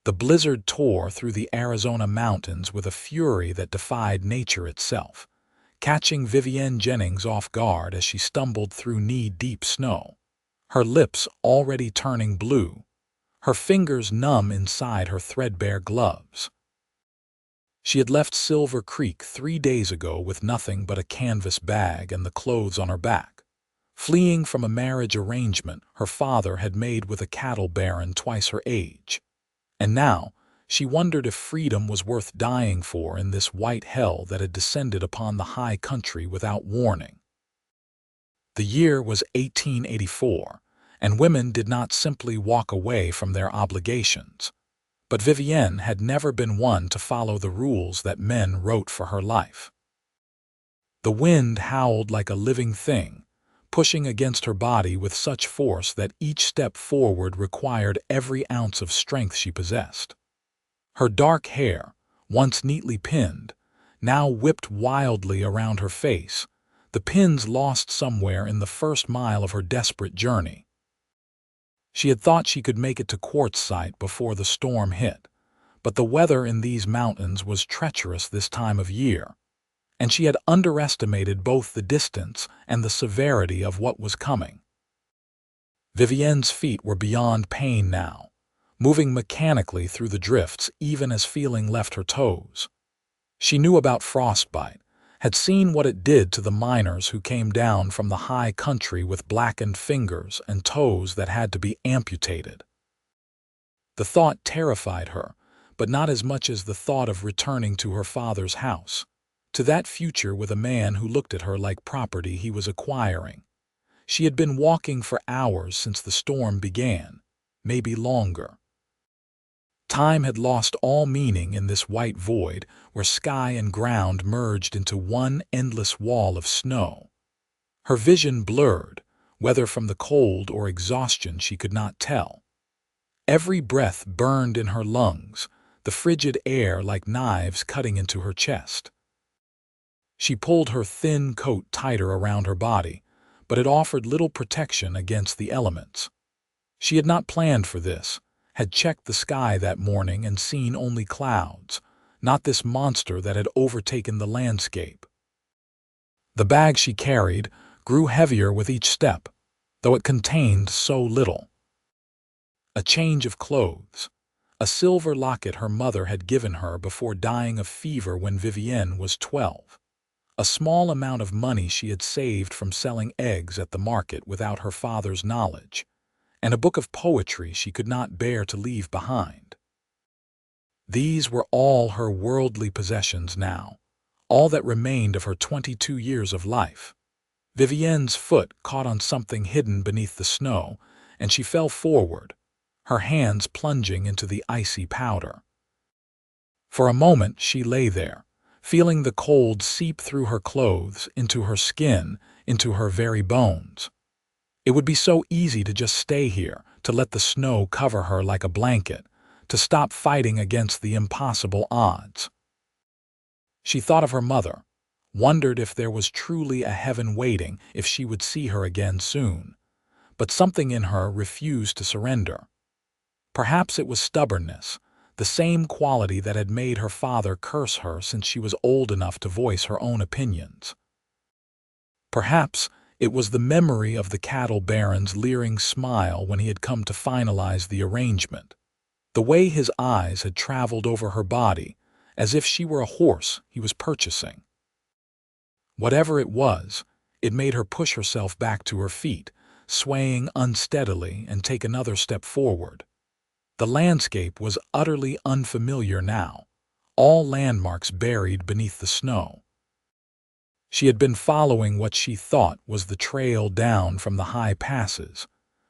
The blizzard tore through the Arizona mountains with a fury that defied nature itself, catching Vivienne Jennings off guard as she stumbled through knee-deep snow, her lips already turning blue, her fingers numb inside her threadbare gloves. She had left Silver Creek 3 days ago with nothing but a canvas bag and the clothes on her back, fleeing from a marriage arrangement her father had made with a cattle baron twice her age. And now, she wondered if freedom was worth dying for in this white hell that had descended upon the high country without warning. The year was 1884, and women did not simply walk away from their obligations. But Vivienne had never been one to follow the rules that men wrote for her life. The wind howled like a living thing, pushing against her body with such force that each step forward required every ounce of strength she possessed. Her dark hair, once neatly pinned, now whipped wildly around her face, the pins lost somewhere in the first mile of her desperate journey. She had thought she could make it to Quartzsite before the storm hit, but the weather in these mountains was treacherous this time of year, and she had underestimated both the distance and the severity of what was coming. Vivienne's feet were beyond pain now, moving mechanically through the drifts even as feeling left her toes. She knew about frostbite, had seen what it did to the miners who came down from the high country with blackened fingers and toes that had to be amputated. The thought terrified her, but not as much as the thought of returning to her father's house, to that future with a man who looked at her like property he was acquiring. She had been walking for hours since the storm began, maybe longer. Time had lost all meaning in this white void where sky and ground merged into one endless wall of snow. Her vision blurred, whether from the cold or exhaustion she could not tell. Every breath burned in her lungs, the frigid air like knives cutting into her chest. She pulled her thin coat tighter around her body, but it offered little protection against the elements. She had not planned for this, had checked the sky that morning and seen only clouds, not this monster that had overtaken the landscape. The bag she carried grew heavier with each step, though it contained so little. A change of clothes, a silver locket her mother had given her before dying of fever when Vivienne was 12. A small amount of money she had saved from selling eggs at the market without her father's knowledge, and a book of poetry she could not bear to leave behind. These were all her worldly possessions now, all that remained of her 22 years of life. Vivienne's foot caught on something hidden beneath the snow, and she fell forward, her hands plunging into the icy powder. For a moment she lay there, feeling the cold seep through her clothes, into her skin, into her very bones. It would be so easy to just stay here, to let the snow cover her like a blanket, to stop fighting against the impossible odds. She thought of her mother, wondered if there was truly a heaven waiting, if she would see her again soon. But something in her refused to surrender. Perhaps it was stubbornness, the same quality that had made her father curse her since she was old enough to voice her own opinions. Perhaps it was the memory of the cattle baron's leering smile when he had come to finalize the arrangement, the way his eyes had traveled over her body, as if she were a horse he was purchasing. Whatever it was, it made her push herself back to her feet, swaying unsteadily, and take another step forward. The landscape was utterly unfamiliar now, all landmarks buried beneath the snow. She had been following what she thought was the trail down from the high passes,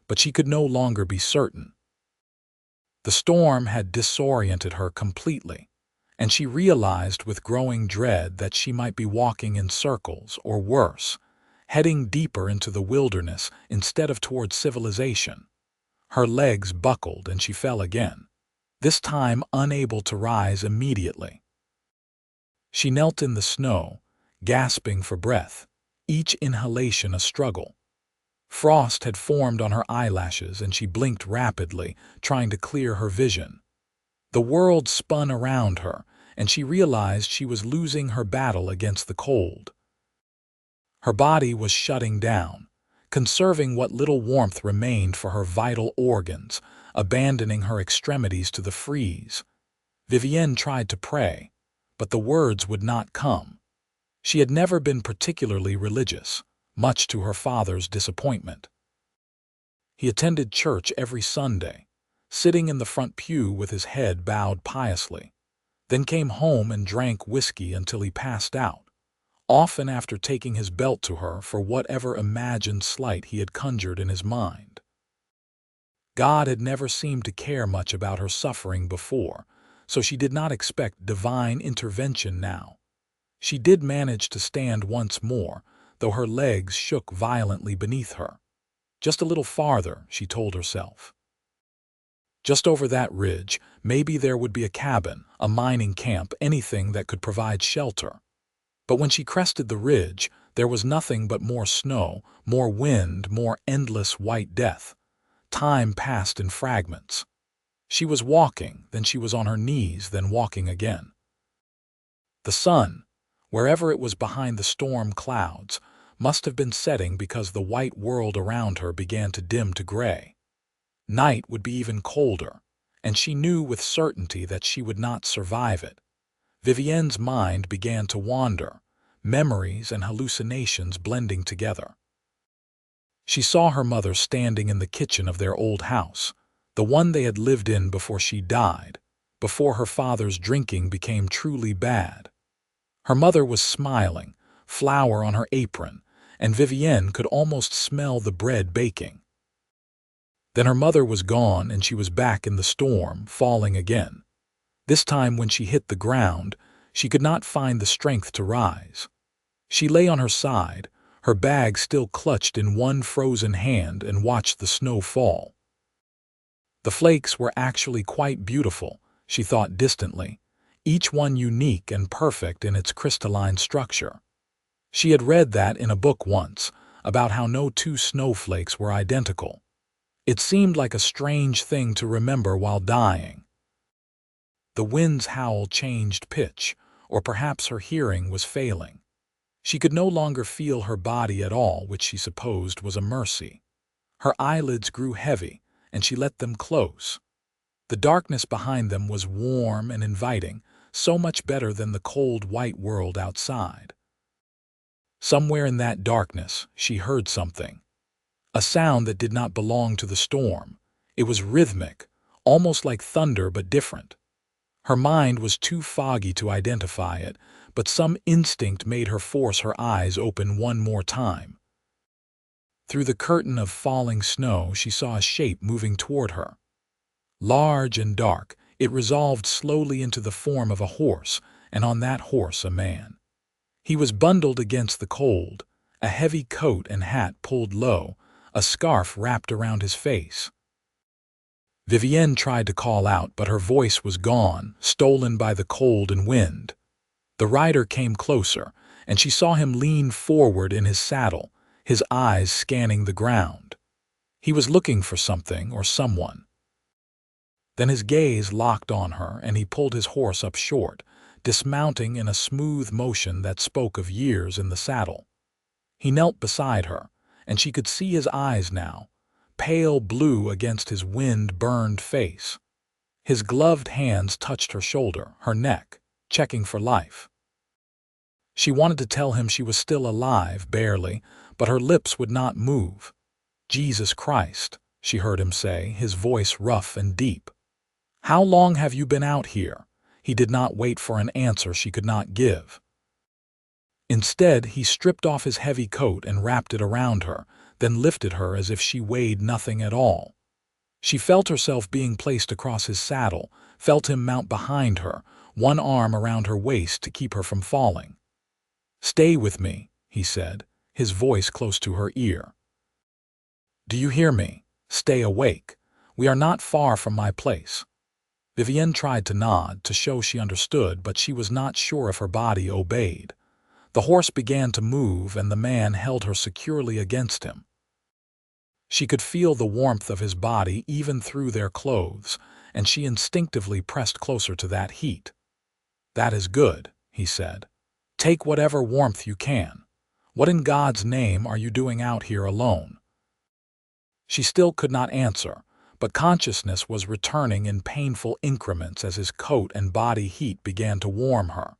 but she could no longer be certain. The storm had disoriented her completely, and she realized with growing dread that she might be walking in circles, or worse, heading deeper into the wilderness instead of toward civilization. Her legs buckled and she fell again, this time unable to rise immediately. She knelt in the snow, gasping for breath, each inhalation a struggle. Frost had formed on her eyelashes and she blinked rapidly, trying to clear her vision. The world spun around her, and she realized she was losing her battle against the cold. Her body was shutting down, conserving what little warmth remained for her vital organs, abandoning her extremities to the freeze. Vivienne tried to pray, but the words would not come. She had never been particularly religious, much to her father's disappointment. He attended church every Sunday, sitting in the front pew with his head bowed piously, then came home and drank whiskey until he passed out, often after taking his belt to her for whatever imagined slight he had conjured in his mind. God had never seemed to care much about her suffering before, so she did not expect divine intervention now. She did manage to stand once more, though her legs shook violently beneath her. Just a little farther, she told herself. Just over that ridge, maybe there would be a cabin, a mining camp, anything that could provide shelter. But when she crested the ridge, there was nothing but more snow, more wind, more endless white death. Time passed in fragments. She was walking, then she was on her knees, then walking again. The sun, wherever it was behind the storm clouds, must have been setting because the white world around her began to dim to gray. Night would be even colder, and she knew with certainty that she would not survive it. Vivienne's mind began to wander, memories and hallucinations blending together. She saw her mother standing in the kitchen of their old house, the one they had lived in before she died, before her father's drinking became truly bad. Her mother was smiling, flour on her apron, and Vivienne could almost smell the bread baking. Then her mother was gone and she was back in the storm, falling again. This time when she hit the ground, she could not find the strength to rise. She lay on her side, her bag still clutched in one frozen hand, and watched the snow fall. The flakes were actually quite beautiful, she thought distantly, each one unique and perfect in its crystalline structure. She had read that in a book once, about how no two snowflakes were identical. It seemed like a strange thing to remember while dying. The wind's howl changed pitch, or perhaps her hearing was failing. She could no longer feel her body at all, which she supposed was a mercy. Her eyelids grew heavy, and she let them close. The darkness behind them was warm and inviting, so much better than the cold white world outside. Somewhere in that darkness, she heard something. A sound that did not belong to the storm. It was rhythmic, almost like thunder but different. Her mind was too foggy to identify it, but some instinct made her force her eyes open one more time. Through the curtain of falling snow, she saw a shape moving toward her. Large and dark, it resolved slowly into the form of a horse, and on that horse a man. He was bundled against the cold, a heavy coat and hat pulled low, a scarf wrapped around his face. Vivienne tried to call out, but her voice was gone, stolen by the cold and wind. The rider came closer, and she saw him lean forward in his saddle, his eyes scanning the ground. He was looking for something or someone. Then his gaze locked on her, and he pulled his horse up short, dismounting in a smooth motion that spoke of years in the saddle. He knelt beside her, and she could see his eyes now, pale blue against his wind-burned face. His gloved hands touched her shoulder, her neck, checking for life. She wanted to tell him she was still alive, barely, but her lips would not move. "Jesus Christ," she heard him say, his voice rough and deep. "How long have you been out here?" He did not wait for an answer she could not give. Instead, he stripped off his heavy coat and wrapped it around her, then lifted her as if she weighed nothing at all. She felt herself being placed across his saddle, felt him mount behind her, one arm around her waist to keep her from falling. "Stay with me," he said, his voice close to her ear. "Do you hear me? Stay awake. We are not far from my place." Vivienne tried to nod, to show she understood, but she was not sure if her body obeyed. The horse began to move, and the man held her securely against him. She could feel the warmth of his body even through their clothes, and she instinctively pressed closer to that heat. "That is good," he said. "Take whatever warmth you can. What in God's name are you doing out here alone?" She still could not answer, but consciousness was returning in painful increments as his coat and body heat began to warm her.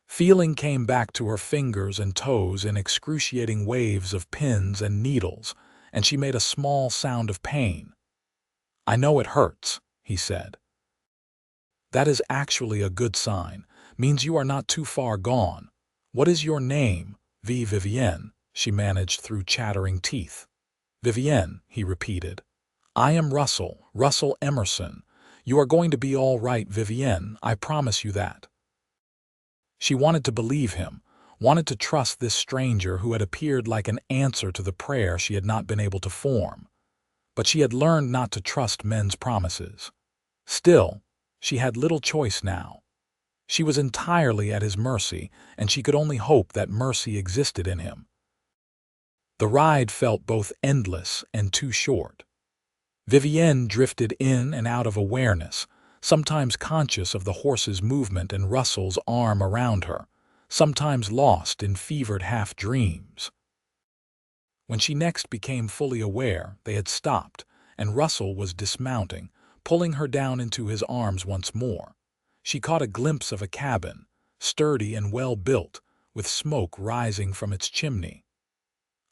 Feeling came back to her fingers and toes in excruciating waves of pins and needles, and she made a small sound of pain. "I know it hurts," he said. "That is actually a good sign. Means you are not too far gone. What is your name?" "Vivienne," she managed through chattering teeth. "Vivienne," he repeated. "I am Russell Emerson. You are going to be all right, Vivienne, I promise you that." She wanted to believe him, wanted to trust this stranger who had appeared like an answer to the prayer she had not been able to form. But she had learned not to trust men's promises. Still, she had little choice now. She was entirely at his mercy, and she could only hope that mercy existed in him. The ride felt both endless and too short. Vivienne drifted in and out of awareness, sometimes conscious of the horse's movement and Russell's arm around her, sometimes lost in fevered half-dreams. When she next became fully aware, they had stopped, and Russell was dismounting, pulling her down into his arms once more. She caught a glimpse of a cabin, sturdy and well-built, with smoke rising from its chimney.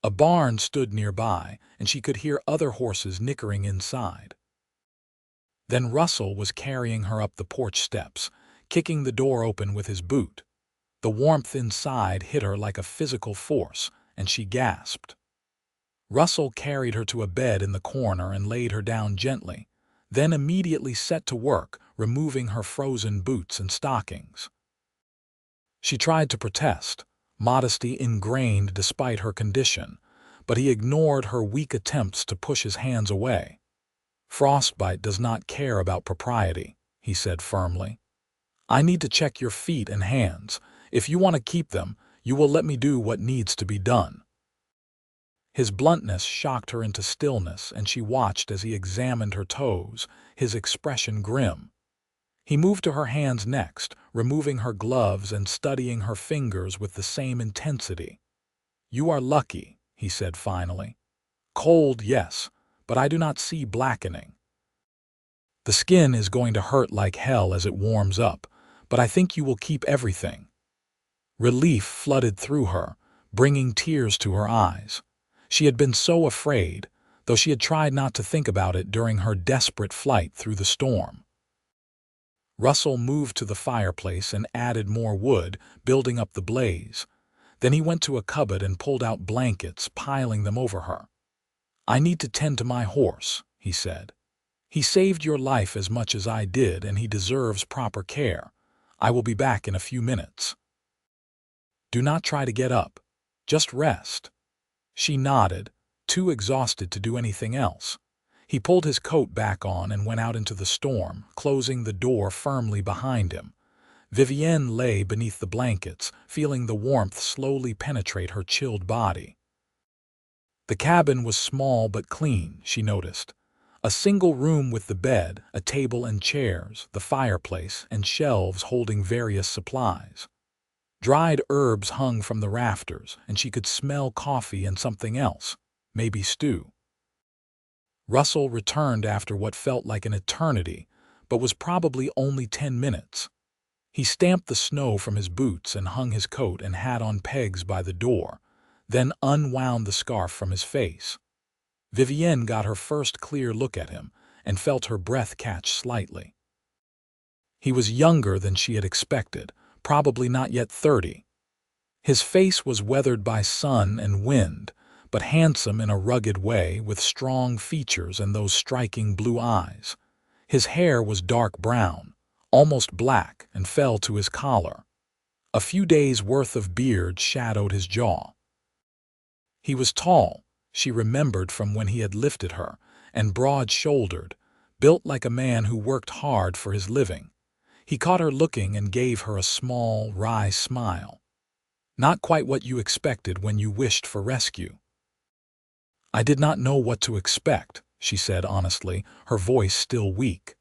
A barn stood nearby, and she could hear other horses nickering inside. Then Russell was carrying her up the porch steps, kicking the door open with his boot. The warmth inside hit her like a physical force, and she gasped. Russell carried her to a bed in the corner and laid her down gently, then immediately set to work, removing her frozen boots and stockings. She tried to protest, modesty ingrained despite her condition, but he ignored her weak attempts to push his hands away. "Frostbite does not care about propriety," he said firmly. "I need to check your feet and hands. If you want to keep them, you will let me do what needs to be done." His bluntness shocked her into stillness, and she watched as he examined her toes, his expression grim. He moved to her hands next, removing her gloves and studying her fingers with the same intensity. "You are lucky," he said finally. "Cold, yes, but I do not see blackening. The skin is going to hurt like hell as it warms up, but I think you will keep everything." Relief flooded through her, bringing tears to her eyes. She had been so afraid, though she had tried not to think about it during her desperate flight through the storm. Russell moved to the fireplace and added more wood, building up the blaze. Then he went to a cupboard and pulled out blankets, piling them over her. "I need to tend to my horse," he said. "He saved your life as much as I did, and he deserves proper care. I will be back in a few minutes. Do not try to get up. Just rest." She nodded, too exhausted to do anything else. He pulled his coat back on and went out into the storm, closing the door firmly behind him. Vivienne lay beneath the blankets, feeling the warmth slowly penetrate her chilled body. The cabin was small but clean, she noticed. A single room with the bed, a table and chairs, the fireplace, and shelves holding various supplies. Dried herbs hung from the rafters, and she could smell coffee and something else, maybe stew. Russell returned after what felt like an eternity, but was probably only 10 minutes. He stamped the snow from his boots and hung his coat and hat on pegs by the door, then unwound the scarf from his face. Vivienne got her first clear look at him and felt her breath catch slightly. He was younger than she had expected, probably not yet 30. His face was weathered by sun and wind, but handsome in a rugged way, with strong features and those striking blue eyes. His hair was dark brown, almost black, and fell to his collar. A few days' worth of beard shadowed his jaw. He was tall, she remembered from when he had lifted her, and broad-shouldered, built like a man who worked hard for his living. He caught her looking and gave her a small, wry smile. "Not quite what you expected when you wished for rescue." "I did not know what to expect," she said honestly, her voice still weak.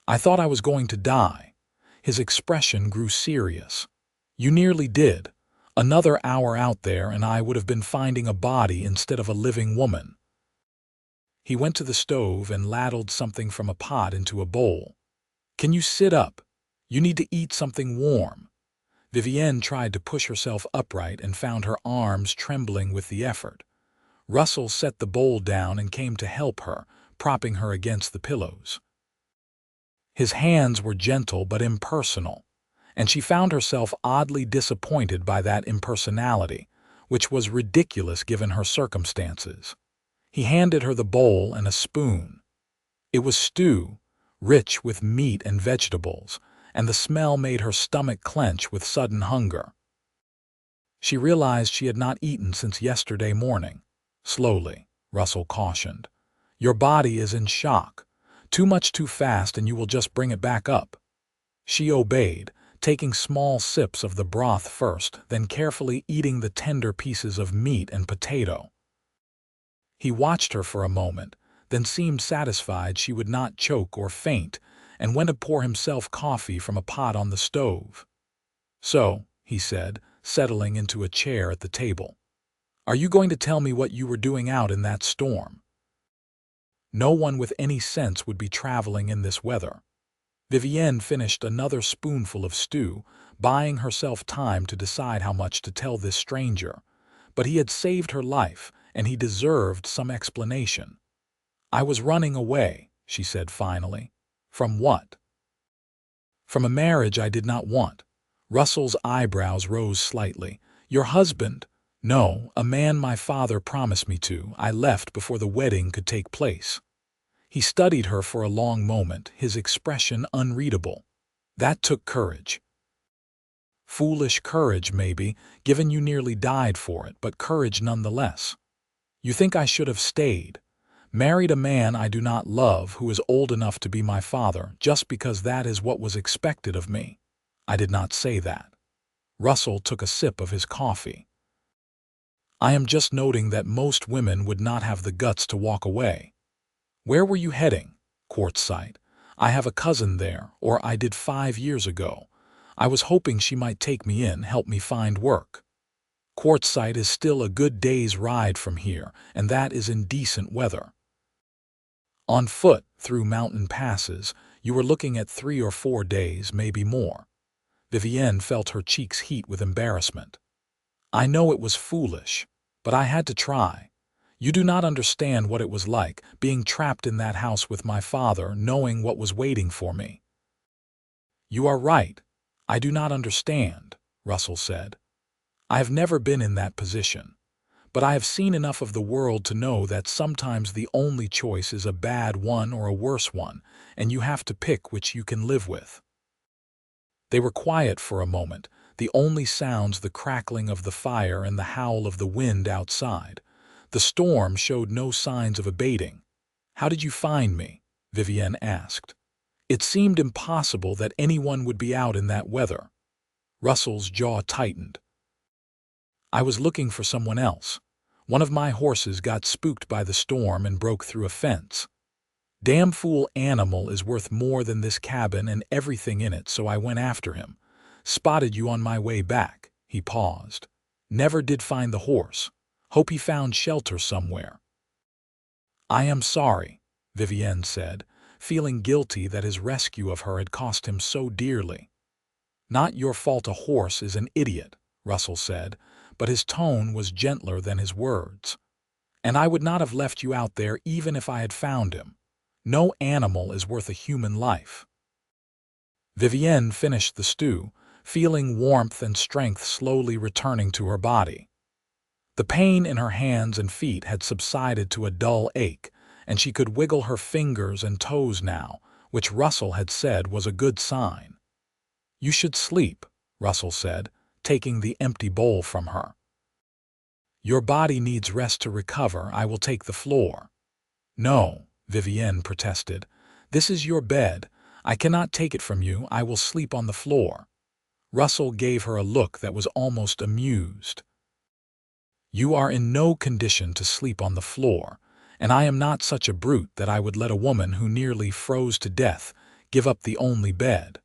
I thought I was going to die. His expression grew serious. You nearly did. Another hour out there and I would have been finding a body instead of a living woman. He went to the stove and ladled something from a pot into a bowl. Can you sit up? You need to eat something warm. Vivienne tried to push herself upright and found her arms trembling with the effort. Russell set the bowl down and came to help her, propping her against the pillows. His hands were gentle but impersonal, and she found herself oddly disappointed by that impersonality, which was ridiculous given her circumstances. He handed her the bowl and a spoon. It was stew, rich with meat and vegetables, and the smell made her stomach clench with sudden hunger. She realized she had not eaten since yesterday morning. Slowly, Russell cautioned. Your body is in shock. Too much too fast and you will just bring it back up. She obeyed, taking small sips of the broth first, then carefully eating the tender pieces of meat and potato. He watched her for a moment, then seemed satisfied she would not choke or faint, and went to pour himself coffee from a pot on the stove. So, he said, settling into a chair at the table, are you going to tell me what you were doing out in that storm? No one with any sense would be traveling in this weather. Vivienne finished another spoonful of stew, buying herself time to decide how much to tell this stranger. But he had saved her life, and he deserved some explanation. I was running away, she said finally. From what? From a marriage I did not want. Russell's eyebrows rose slightly. Your husband? No, a man my father promised me to. I left before the wedding could take place. He studied her for a long moment, his expression unreadable. That took courage. Foolish courage, maybe, given you nearly died for it, but courage nonetheless. You think I should have stayed, married a man I do not love who is old enough to be my father, just because that is what was expected of me. I did not say that. Russell took a sip of his coffee. I am just noting that most women would not have the guts to walk away. Where were you heading? Quartzsite. I have a cousin there, or I did 5 years ago. I was hoping she might take me in, help me find work. Quartzsite is still a good day's ride from here, and that is in decent weather. On foot, through mountain passes, you were looking at 3 or 4 days, maybe more. Vivienne felt her cheeks heat with embarrassment. I know it was foolish, but I had to try. You do not understand what it was like, being trapped in that house with my father, knowing what was waiting for me. You are right. I do not understand, Russell said. I have never been in that position, but I have seen enough of the world to know that sometimes the only choice is a bad one or a worse one, and you have to pick which you can live with. They were quiet for a moment, the only sounds the crackling of the fire and the howl of the wind outside. The storm showed no signs of abating. How did you find me? Vivienne asked. It seemed impossible that anyone would be out in that weather. Russell's jaw tightened. I was looking for someone else. One of my horses got spooked by the storm and broke through a fence. Damn fool animal is worth more than this cabin and everything in it, so I went after him. Spotted you on my way back. He paused. Never did find the horse. Hope he found shelter somewhere. I am sorry, Vivienne said, feeling guilty that his rescue of her had cost him so dearly. Not your fault a horse is an idiot, Russell said, but his tone was gentler than his words. And I would not have left you out there even if I had found him. No animal is worth a human life. Vivienne finished the stew, feeling warmth and strength slowly returning to her body. The pain in her hands and feet had subsided to a dull ache, and she could wiggle her fingers and toes now, which Russell had said was a good sign. You should sleep, Russell said, taking the empty bowl from her. Your body needs rest to recover. I will take the floor. No, Vivienne protested. This is your bed. I cannot take it from you. I will sleep on the floor. Russell gave her a look that was almost amused. You are in no condition to sleep on the floor, and I am not such a brute that I would let a woman who nearly froze to death give up the only bed.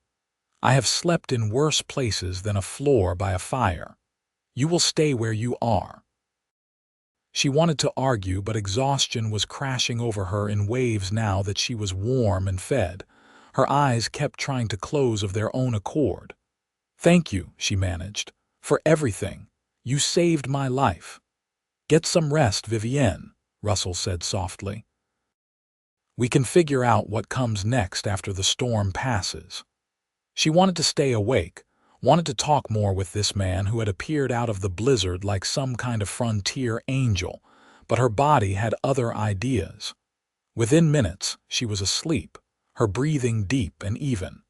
I have slept in worse places than a floor by a fire. You will stay where you are." She wanted to argue, but exhaustion was crashing over her in waves now that she was warm and fed. Her eyes kept trying to close of their own accord. "Thank you," she managed, "for everything. You saved my life." "Get some rest, Vivienne," Russell said softly. "We can figure out what comes next after the storm passes." She wanted to stay awake, wanted to talk more with this man who had appeared out of the blizzard like some kind of frontier angel, but her body had other ideas. Within minutes, she was asleep, her breathing deep and even.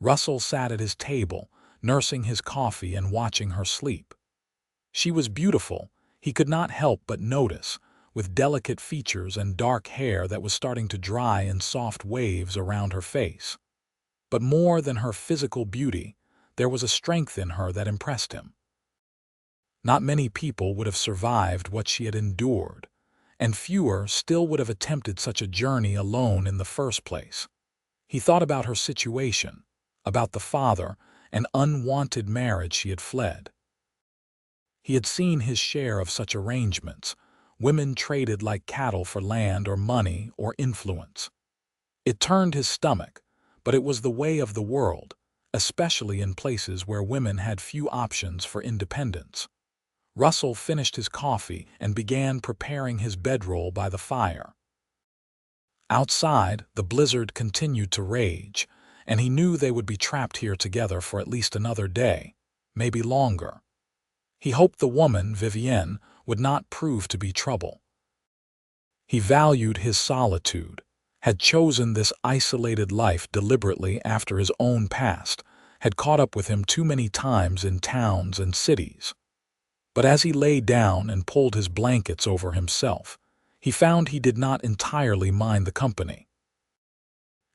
Russell sat at his table, nursing his coffee and watching her sleep. She was beautiful, he could not help but notice, with delicate features and dark hair that was starting to dry in soft waves around her face. But more than her physical beauty, there was a strength in her that impressed him. Not many people would have survived what she had endured, and fewer still would have attempted such a journey alone in the first place. He thought about her situation, about the father and unwanted marriage she had fled. He had seen his share of such arrangements, women traded like cattle for land or money or influence. It turned his stomach, but it was the way of the world, especially in places where women had few options for independence. Russell finished his coffee and began preparing his bedroll by the fire. Outside, the blizzard continued to rage, and he knew they would be trapped here together for at least another day, maybe longer. He hoped the woman, Vivienne, would not prove to be trouble. He valued his solitude, had chosen this isolated life deliberately after his own past had caught up with him too many times in towns and cities. But as he lay down and pulled his blankets over himself, he found he did not entirely mind the company.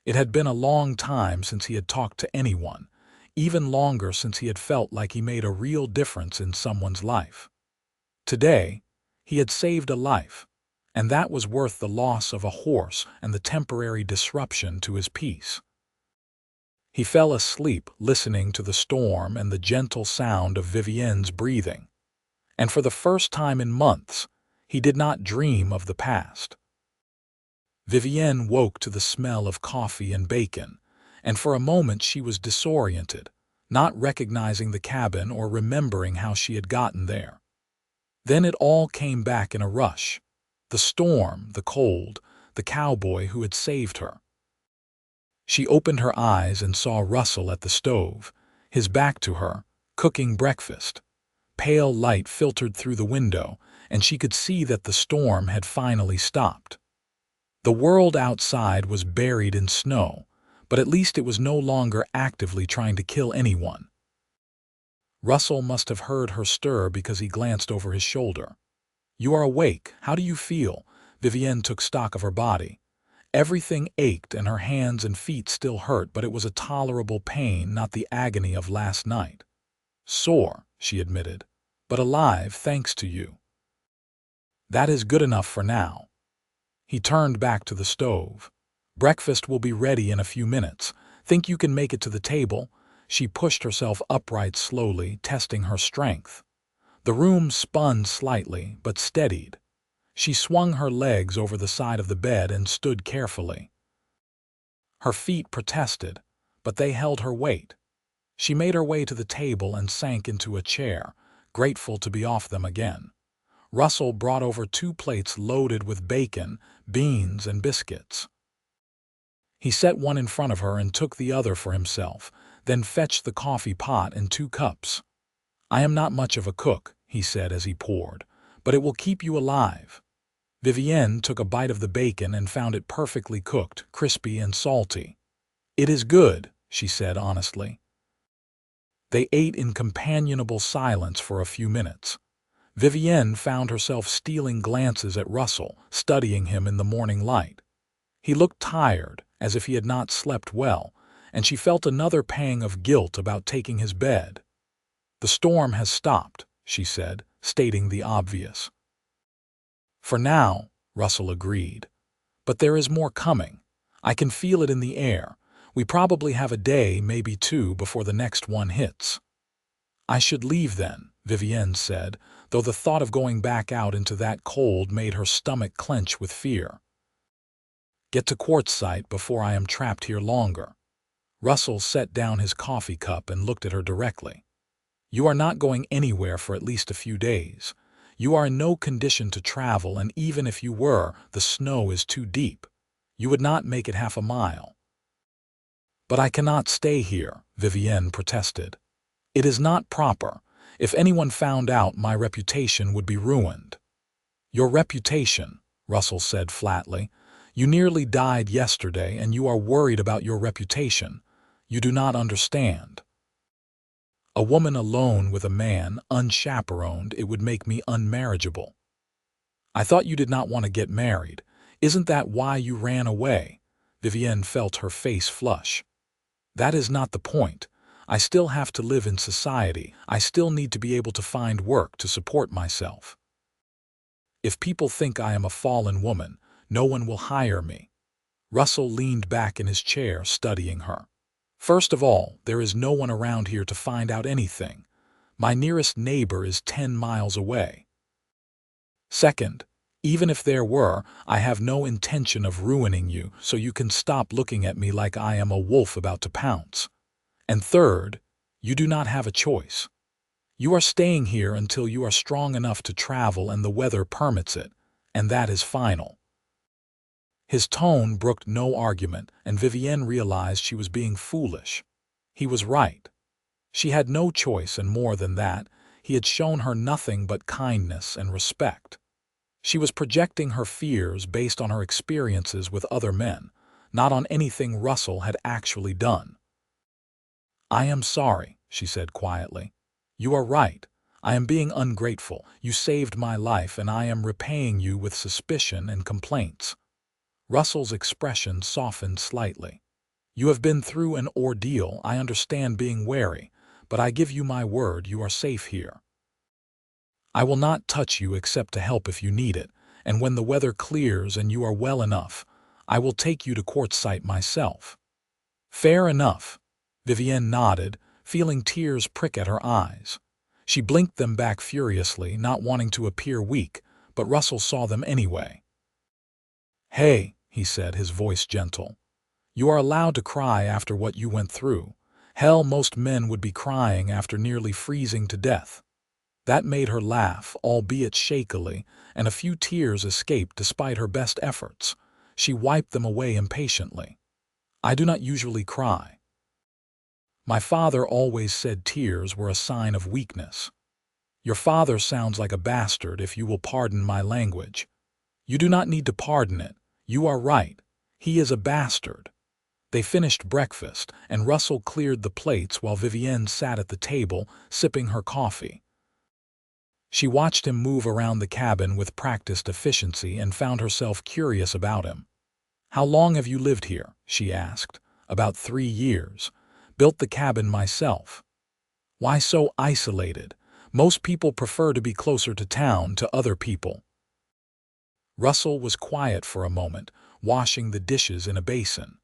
It had been a long time since he had talked to anyone, even longer since he had felt like he made a real difference in someone's life. Today, he had saved a life, and that was worth the loss of a horse and the temporary disruption to his peace. He fell asleep listening to the storm and the gentle sound of Vivienne's breathing, and for the first time in months, he did not dream of the past. Vivienne woke to the smell of coffee and bacon, and for a moment she was disoriented, not recognizing the cabin or remembering how she had gotten there. Then it all came back in a rush. The storm, the cold, the cowboy who had saved her. She opened her eyes and saw Russell at the stove, his back to her, cooking breakfast. Pale light filtered through the window, and she could see that the storm had finally stopped. The world outside was buried in snow, but at least it was no longer actively trying to kill anyone. Russell must have heard her stir because he glanced over his shoulder. "You are awake. How do you feel?" Vivienne took stock of her body. Everything ached and her hands and feet still hurt, but it was a tolerable pain, not the agony of last night. "Sore," she admitted, "but alive thanks to you." "That is good enough for now." He turned back to the stove. "Breakfast will be ready in a few minutes. Think you can make it to the table?" She pushed herself upright slowly, testing her strength. The room spun slightly, but steadied. She swung her legs over the side of the bed and stood carefully. Her feet protested, but they held her weight. She made her way to the table and sank into a chair, grateful to be off them again. Russell brought over 2 plates loaded with bacon, beans, and biscuits. He set one in front of her and took the other for himself, then fetched the coffee pot and 2 cups. "I am not much of a cook," he said as he poured, "but it will keep you alive." Vivienne took a bite of the bacon and found it perfectly cooked, crispy and salty. "It is good," she said honestly. They ate in companionable silence for a few minutes. Vivienne found herself stealing glances at Russell, studying him in the morning light. He looked tired, as if he had not slept well, and she felt another pang of guilt about taking his bed. "The storm has stopped," she said, stating the obvious. "For now," Russell agreed. "But there is more coming. I can feel it in the air. We probably have a day, maybe two, before the next one hits." "I should leave then," Vivienne said, though the thought of going back out into that cold made her stomach clench with fear. "Get to Quartzsite before I am trapped here longer." Russell set down his coffee cup and looked at her directly. "You are not going anywhere for at least a few days. You are in no condition to travel, and even if you were, the snow is too deep. You would not make it half a mile." "But I cannot stay here," Vivienne protested. "It is not proper. If anyone found out, my reputation would be ruined." "Your reputation," Russell said flatly. "You nearly died yesterday, and you are worried about your reputation. You do not understand. A woman alone with a man, unchaperoned, it would make me unmarriageable." "I thought you did not want to get married. Isn't that why you ran away?" Vivienne felt her face flush. "That is not the point. I still have to live in society. I still need to be able to find work to support myself. If people think I am a fallen woman, no one will hire me." Russell leaned back in his chair, studying her. "First of all, there is no one around here to find out anything. My nearest neighbor is 10 miles away. Second, even if there were, I have no intention of ruining you, so you can stop looking at me like I am a wolf about to pounce. And third, you do not have a choice. You are staying here until you are strong enough to travel and the weather permits it, and that is final." His tone brooked no argument, and Vivienne realized she was being foolish. He was right. She had no choice, and more than that, he had shown her nothing but kindness and respect. She was projecting her fears based on her experiences with other men, not on anything Russell had actually done. "I am sorry," she said quietly. "You are right. I am being ungrateful. You saved my life, and I am repaying you with suspicion and complaints." Russell's expression softened slightly. "You have been through an ordeal. I understand being wary, but I give you my word you are safe here. I will not touch you except to help if you need it, and when the weather clears and you are well enough, I will take you to Quartzsite myself." "Fair enough." Vivienne nodded, feeling tears prick at her eyes. She blinked them back furiously, not wanting to appear weak, but Russell saw them anyway. "Hey," he said, his voice gentle. "You are allowed to cry after what you went through. Hell, most men would be crying after nearly freezing to death." That made her laugh, albeit shakily, and a few tears escaped despite her best efforts. She wiped them away impatiently. "I do not usually cry. My father always said tears were a sign of weakness." "Your father sounds like a bastard, if you will pardon my language." "You do not need to pardon it. You are right. He is a bastard." They finished breakfast, and Russell cleared the plates while Vivienne sat at the table, sipping her coffee. She watched him move around the cabin with practiced efficiency and found herself curious about him. "How long have you lived here?" she asked. "About 3 years. Built the cabin myself." "Why so isolated? Most people prefer to be closer to town, to other people." Russell was quiet for a moment, washing the dishes in a basin.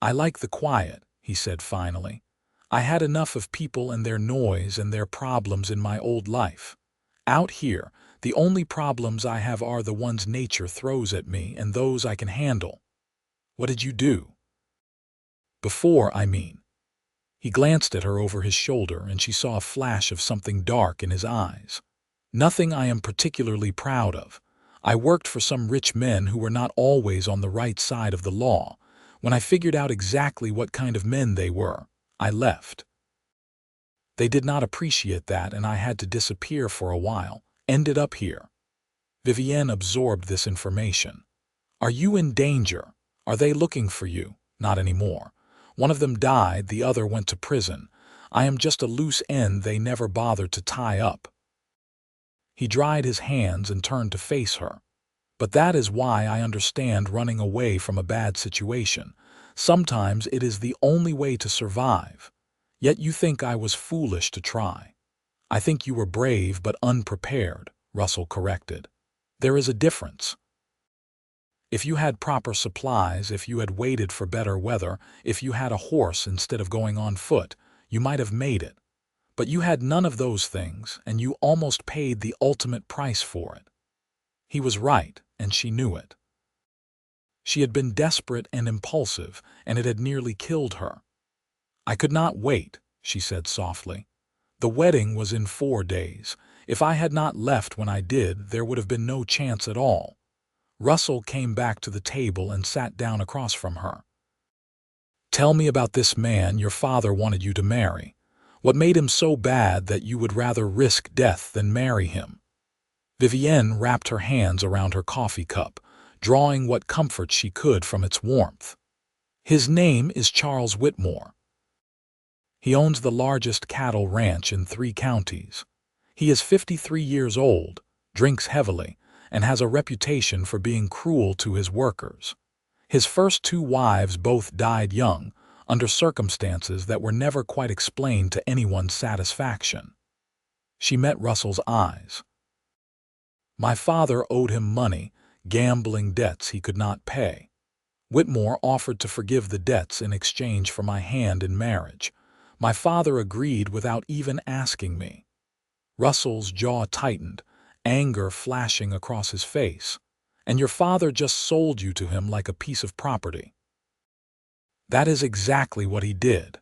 "I like the quiet," he said finally. "I had enough of people and their noise and their problems in my old life. Out here, the only problems I have are the ones nature throws at me and those I can handle." "What did you do?" "Before, I mean." He glanced at her over his shoulder, and she saw a flash of something dark in his eyes. "Nothing I am particularly proud of. I worked for some rich men who were not always on the right side of the law. When I figured out exactly what kind of men they were, I left. They did not appreciate that, and I had to disappear for a while. Ended up here." Vivienne absorbed this information. "Are you in danger? Are they looking for you?" "Not anymore. One of them died, the other went to prison. I am just a loose end they never bothered to tie up." He dried his hands and turned to face her. "But that is why I understand running away from a bad situation. Sometimes it is the only way to survive. Yet you think I was foolish to try." "I think you were brave but unprepared," Russell corrected. "There is a difference." If you had proper supplies, if you had waited for better weather, if you had a horse instead of going on foot, you might have made it. But you had none of those things, and you almost paid the ultimate price for it. He was right, and she knew it. She had been desperate and impulsive, and it had nearly killed her. "I could not wait," she said softly. "The wedding was in 4 days. If I had not left when I did, there would have been no chance at all." Russell came back to the table and sat down across from her. "Tell me about this man your father wanted you to marry. What made him so bad that you would rather risk death than marry him?" Vivienne wrapped her hands around her coffee cup, drawing what comfort she could from its warmth. "His name is Charles Whitmore. He owns the largest cattle ranch in 3 counties. He is 53 years old, drinks heavily, and has a reputation for being cruel to his workers. His first 2 wives both died young, under circumstances that were never quite explained to anyone's satisfaction." She met Russell's eyes. "My father owed him money, gambling debts he could not pay. Whitmore offered to forgive the debts in exchange for my hand in marriage. My father agreed without even asking me." Russell's jaw tightened, anger flashing across his face. "And your father just sold you to him like a piece of property?" "That is exactly what he did.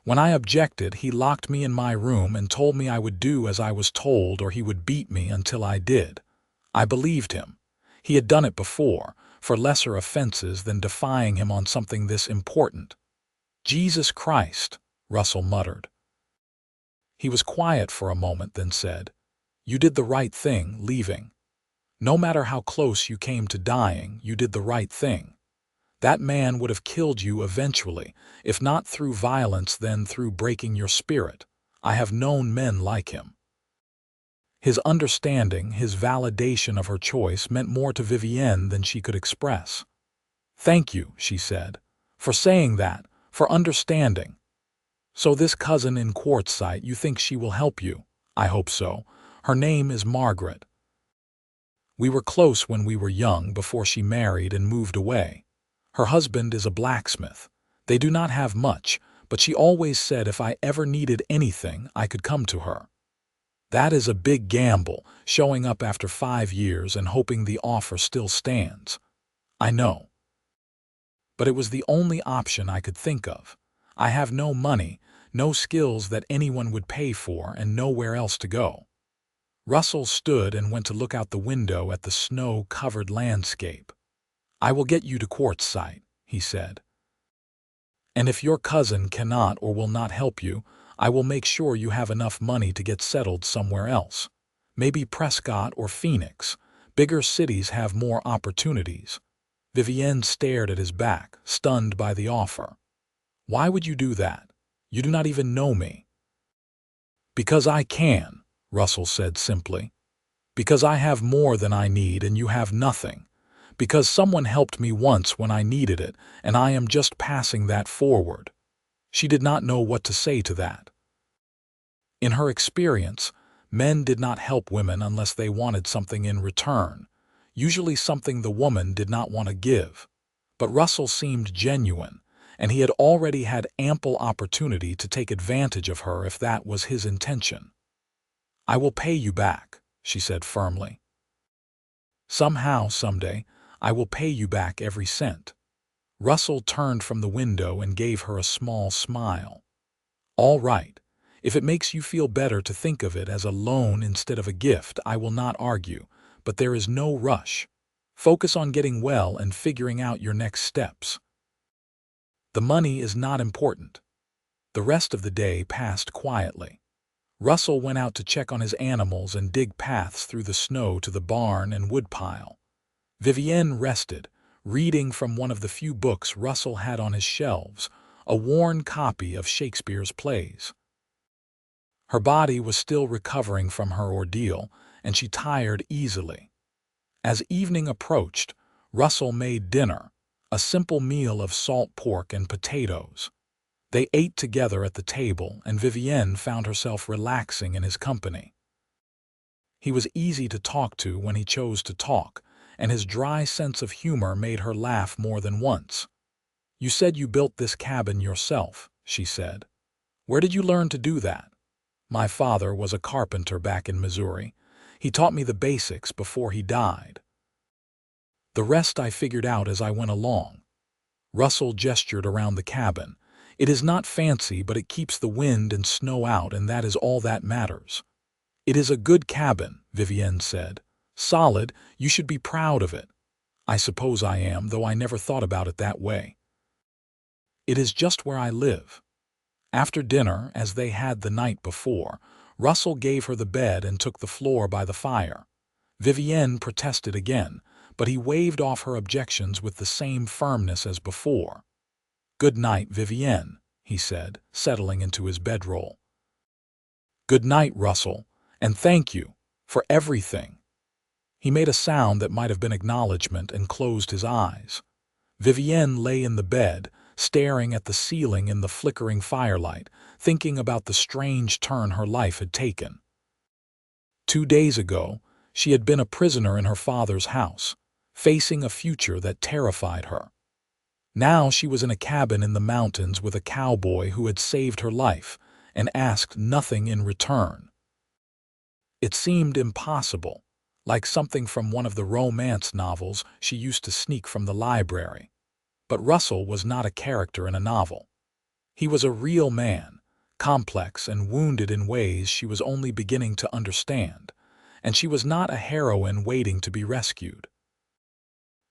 When I objected, he locked me in my room and told me I would do as I was told or he would beat me until I did. I believed him. He had done it before, for lesser offenses than defying him on something this important." "Jesus Christ," Russell muttered. He was quiet for a moment, then said, "You did the right thing, leaving. No matter how close you came to dying, you did the right thing. That man would have killed you eventually, if not through violence, then through breaking your spirit. I have known men like him." His understanding, his validation of her choice meant more to Vivienne than she could express. "Thank you," she said, "for saying that, for understanding. So this cousin in Quartzsite, you think she will help you?" "I hope so. Her name is Margaret. We were close when we were young before she married and moved away. Her husband is a blacksmith. They do not have much, but she always said if I ever needed anything, I could come to her." "That is a big gamble, showing up after 5 years and hoping the offer still stands." "I know. But it was the only option I could think of. I have no money, no skills that anyone would pay for, and nowhere else to go." Russell stood and went to look out the window at the snow-covered landscape. "I will get you to Quartzsite," he said. "And if your cousin cannot or will not help you, I will make sure you have enough money to get settled somewhere else. Maybe Prescott or Phoenix. Bigger cities have more opportunities." Vivienne stared at his back, stunned by the offer. "Why would you do that? You do not even know me." "Because I can," Russell said simply. "Because I have more than I need and you have nothing. Because someone helped me once when I needed it, and I am just passing that forward." She did not know what to say to that. In her experience, men did not help women unless they wanted something in return, usually something the woman did not want to give. But Russell seemed genuine, and he had already had ample opportunity to take advantage of her if that was his intention. "I will pay you back," she said firmly. "Somehow, someday, I will pay you back every cent." Russell turned from the window and gave her a small smile. "All right. If it makes you feel better to think of it as a loan instead of a gift, I will not argue, but there is no rush. Focus on getting well and figuring out your next steps. The money is not important." The rest of the day passed quietly. Russell went out to check on his animals and dig paths through the snow to the barn and woodpile. Vivienne rested, reading from one of the few books Russell had on his shelves, a worn copy of Shakespeare's plays. Her body was still recovering from her ordeal, and she tired easily. As evening approached, Russell made dinner, a simple meal of salt pork and potatoes. They ate together at the table, and Vivienne found herself relaxing in his company. He was easy to talk to when he chose to talk, and his dry sense of humor made her laugh more than once. "You said you built this cabin yourself," she said. "Where did you learn to do that?" "My father was a carpenter back in Missouri. He taught me the basics before he died. The rest I figured out as I went along." Russell gestured around the cabin. "It is not fancy, but it keeps the wind and snow out, and that is all that matters." "It is a good cabin," Vivienne said. "Solid, you should be proud of it." "I suppose I am, though I never thought about it that way. It is just where I live." After dinner, as they had the night before, Russell gave her the bed and took the floor by the fire. Vivienne protested again, but he waved off her objections with the same firmness as before. "Good night, Vivienne," he said, settling into his bedroll. "Good night, Russell, and thank you for everything." He made a sound that might have been acknowledgement and closed his eyes. Vivienne lay in the bed, staring at the ceiling in the flickering firelight, thinking about the strange turn her life had taken. 2 days ago, she had been a prisoner in her father's house, facing a future that terrified her. Now she was in a cabin in the mountains with a cowboy who had saved her life and asked nothing in return. It seemed impossible, like something from one of the romance novels she used to sneak from the library. But Russell was not a character in a novel. He was a real man, complex and wounded in ways she was only beginning to understand, and she was not a heroine waiting to be rescued.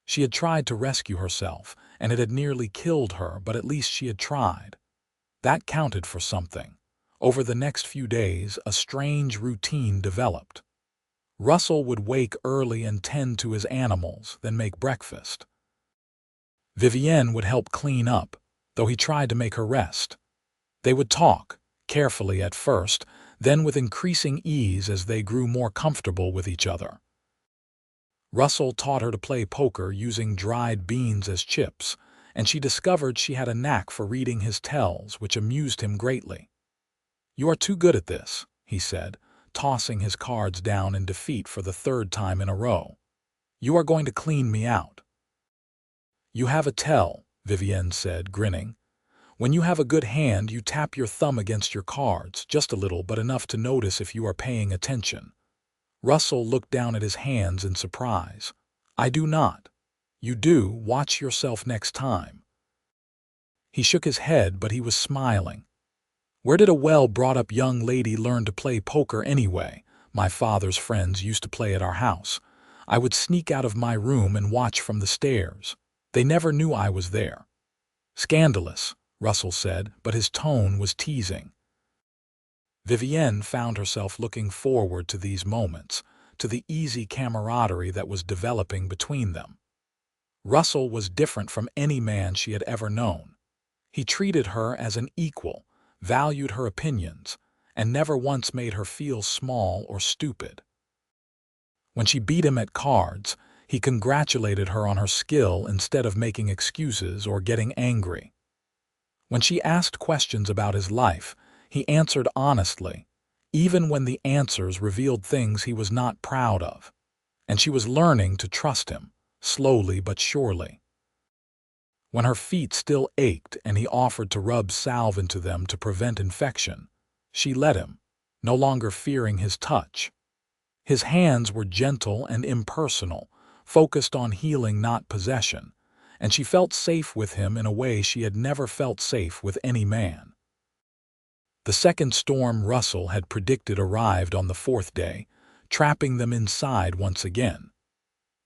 She had tried to rescue herself, and it had nearly killed her, but at least she had tried. That counted for something. Over the next few days, a strange routine developed. Russell would wake early and tend to his animals, then make breakfast. Vivienne would help clean up, though he tried to make her rest. They would talk, carefully at first, then with increasing ease as they grew more comfortable with each other. Russell taught her to play poker using dried beans as chips, and she discovered she had a knack for reading his tells, which amused him greatly. "You are too good at this," he said, tossing his cards down in defeat for the third time in a row. "You are going to clean me out." "You have a tell," Vivienne said, grinning. "When you have a good hand, you tap your thumb against your cards, just a little, but enough to notice if you are paying attention." Russell looked down at his hands in surprise. "I do not." "You do. Watch yourself next time." He shook his head, but he was smiling. "Where did a well-brought-up young lady learn to play poker anyway? My father's friends used to play at our house. I would sneak out of my room and watch from the stairs. They never knew I was there." "Scandalous," Russell said, but his tone was teasing. Vivienne found herself looking forward to these moments, to the easy camaraderie that was developing between them. Russell was different from any man she had ever known. He treated her as an equal, valued her opinions, and never once made her feel small or stupid. When she beat him at cards, he congratulated her on her skill instead of making excuses or getting angry. When she asked questions about his life, he answered honestly, even when the answers revealed things he was not proud of. And she was learning to trust him, slowly but surely. When her feet still ached and he offered to rub salve into them to prevent infection, she let him, no longer fearing his touch. His hands were gentle and impersonal, focused on healing, not possession, and she felt safe with him in a way she had never felt safe with any man. The second storm Russell had predicted arrived on the fourth day, trapping them inside once again.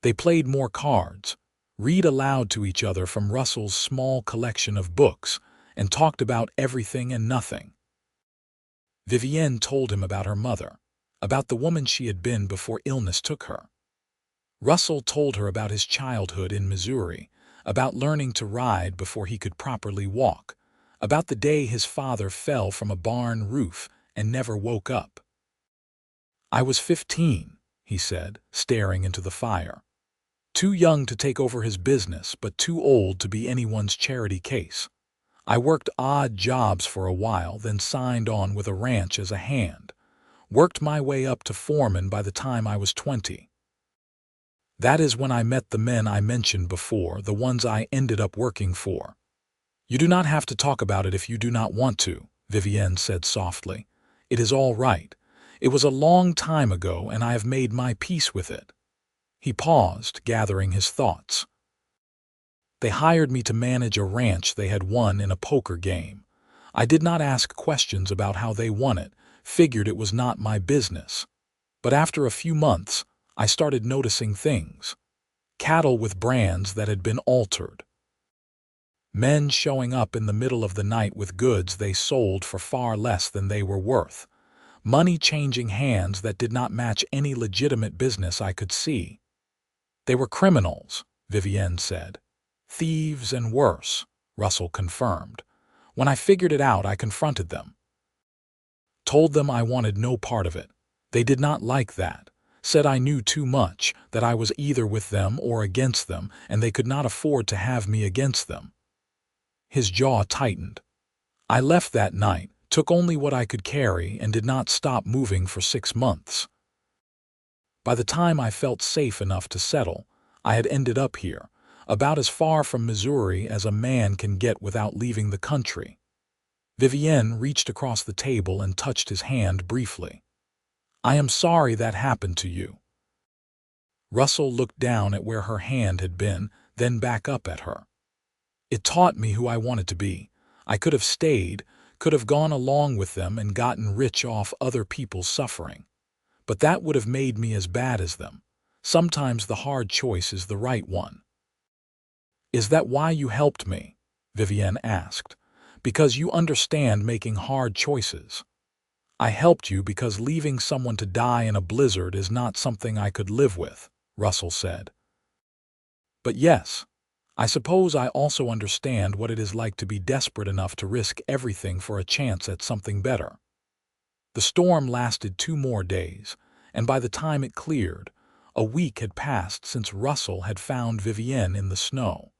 They played more cards, read aloud to each other from Russell's small collection of books, and talked about everything and nothing. Vivienne told him about her mother, about the woman she had been before illness took her. Russell told her about his childhood in Missouri, about learning to ride before he could properly walk, about the day his father fell from a barn roof and never woke up. "I was 15, he said, staring into the fire. "Too young to take over his business, but too old to be anyone's charity case. I worked odd jobs for a while, then signed on with a ranch as a hand. Worked my way up to foreman by the time I was 20. That is when I met the men I mentioned before, the ones I ended up working for. You do not have to talk about it if you do not want to, Vivienne said softly. It is all right. It was a long time ago, and I have made my peace with it. He paused, gathering his thoughts. They hired me to manage a ranch they had won in a poker game. I did not ask questions about how they won it, figured it was not my business. But after a few months, I started noticing things. Cattle with brands that had been altered. Men showing up in the middle of the night with goods they sold for far less than they were worth. Money changing hands that did not match any legitimate business I could see. They were criminals, Vivienne said. Thieves and worse, Russell confirmed. When I figured it out, I confronted them. Told them I wanted no part of it. They did not like that. Said I knew too much, that I was either with them or against them, and they could not afford to have me against them. His jaw tightened. I left that night, took only what I could carry, and did not stop moving for 6 months. By the time I felt safe enough to settle, I had ended up here, about as far from Missouri as a man can get without leaving the country. Vivienne reached across the table and touched his hand briefly. I am sorry that happened to you. Russell looked down at where her hand had been, then back up at her. It taught me who I wanted to be. I could have stayed, could have gone along with them and gotten rich off other people's suffering. But that would have made me as bad as them. Sometimes the hard choice is the right one. Is that why you helped me? Vivienne asked. Because you understand making hard choices. I helped you because leaving someone to die in a blizzard is not something I could live with, Russell said. But yes, I suppose I also understand what it is like to be desperate enough to risk everything for a chance at something better. The storm lasted 2 more days, and by the time it cleared, a week had passed since Russell had found Vivienne in the snow.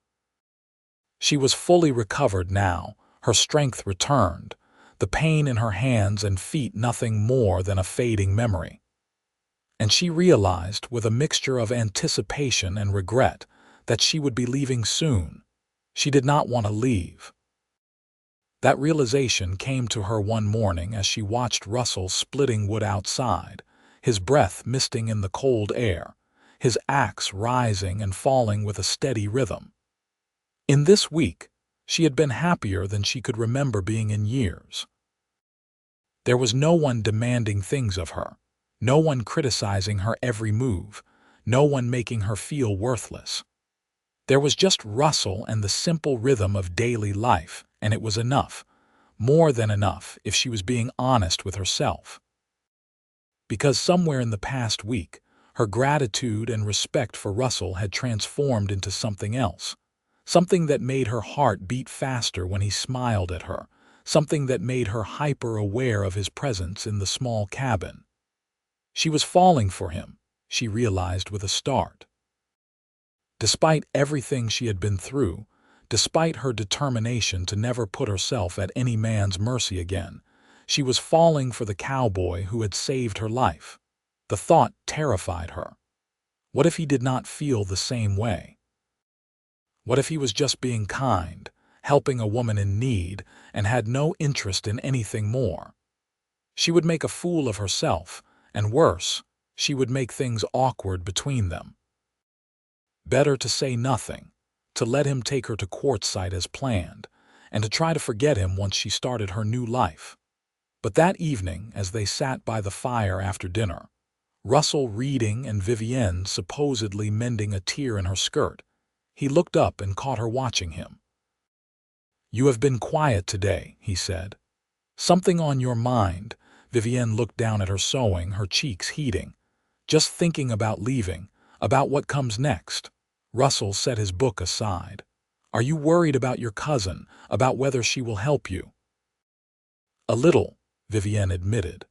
She was fully recovered now, her strength returned, the pain in her hands and feet nothing more than a fading memory. And she realized, with a mixture of anticipation and regret, that she would be leaving soon. She did not want to leave. That realization came to her one morning as she watched Russell splitting wood outside, his breath misting in the cold air, his axe rising and falling with a steady rhythm. In this week, she had been happier than she could remember being in years. There was no one demanding things of her, no one criticizing her every move, no one making her feel worthless. There was just Russell and the simple rhythm of daily life, and it was enough, more than enough if she was being honest with herself. Because somewhere in the past week, her gratitude and respect for Russell had transformed into something else. Something that made her heart beat faster when he smiled at her, something that made her hyper-aware of his presence in the small cabin. She was falling for him, she realized with a start. Despite everything she had been through, despite her determination to never put herself at any man's mercy again, she was falling for the cowboy who had saved her life. The thought terrified her. What if he did not feel the same way? What if he was just being kind, helping a woman in need, and had no interest in anything more? She would make a fool of herself, and worse, she would make things awkward between them. Better to say nothing, to let him take her to quartzsite as planned, and to try to forget him once she started her new life. But that evening, as they sat by the fire after dinner, Russell reading and Vivienne supposedly mending a tear in her skirt, he looked up and caught her watching him. You have been quiet today, he said. Something on your mind? Vivienne looked down at her sewing, her cheeks heating. Just thinking about leaving, about what comes next. Russell set his book aside. Are you worried about your cousin, about whether she will help you? A little, Vivienne admitted.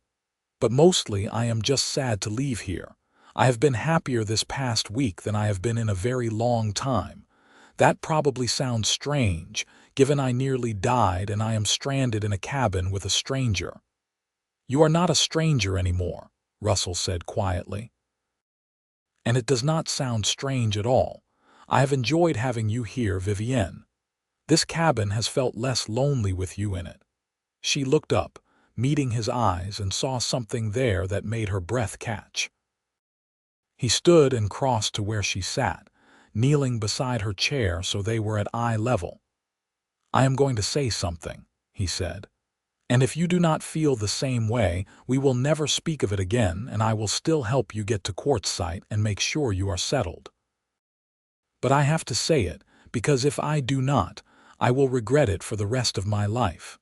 But mostly I am just sad to leave here. I have been happier this past week than I have been in a very long time. That probably sounds strange, given I nearly died and I am stranded in a cabin with a stranger. You are not a stranger anymore, Russell said quietly. And it does not sound strange at all. I have enjoyed having you here, Vivienne. This cabin has felt less lonely with you in it." She looked up, meeting his eyes, and saw something there that made her breath catch. He stood and crossed to where she sat, kneeling beside her chair so they were at eye level. "I am going to say something," he said. "And if you do not feel the same way, we will never speak of it again, and I will still help you get to quartzsite and make sure you are settled. But I have to say it, because if I do not, I will regret it for the rest of my life."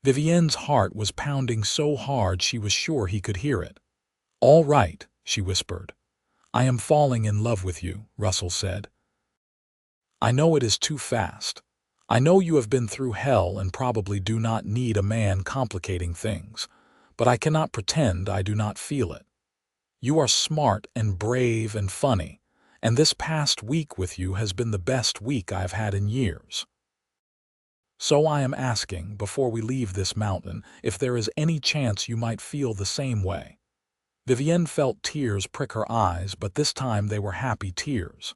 Vivienne's heart was pounding so hard she was sure he could hear it. "All right," she whispered. "I am falling in love with you," Russell said. "I know it is too fast. I know you have been through hell and probably do not need a man complicating things, but I cannot pretend I do not feel it. You are smart and brave and funny, and this past week with you has been the best week I have had in years. So I am asking, before we leave this mountain, if there is any chance you might feel the same way." Vivienne felt tears prick her eyes, but this time they were happy tears.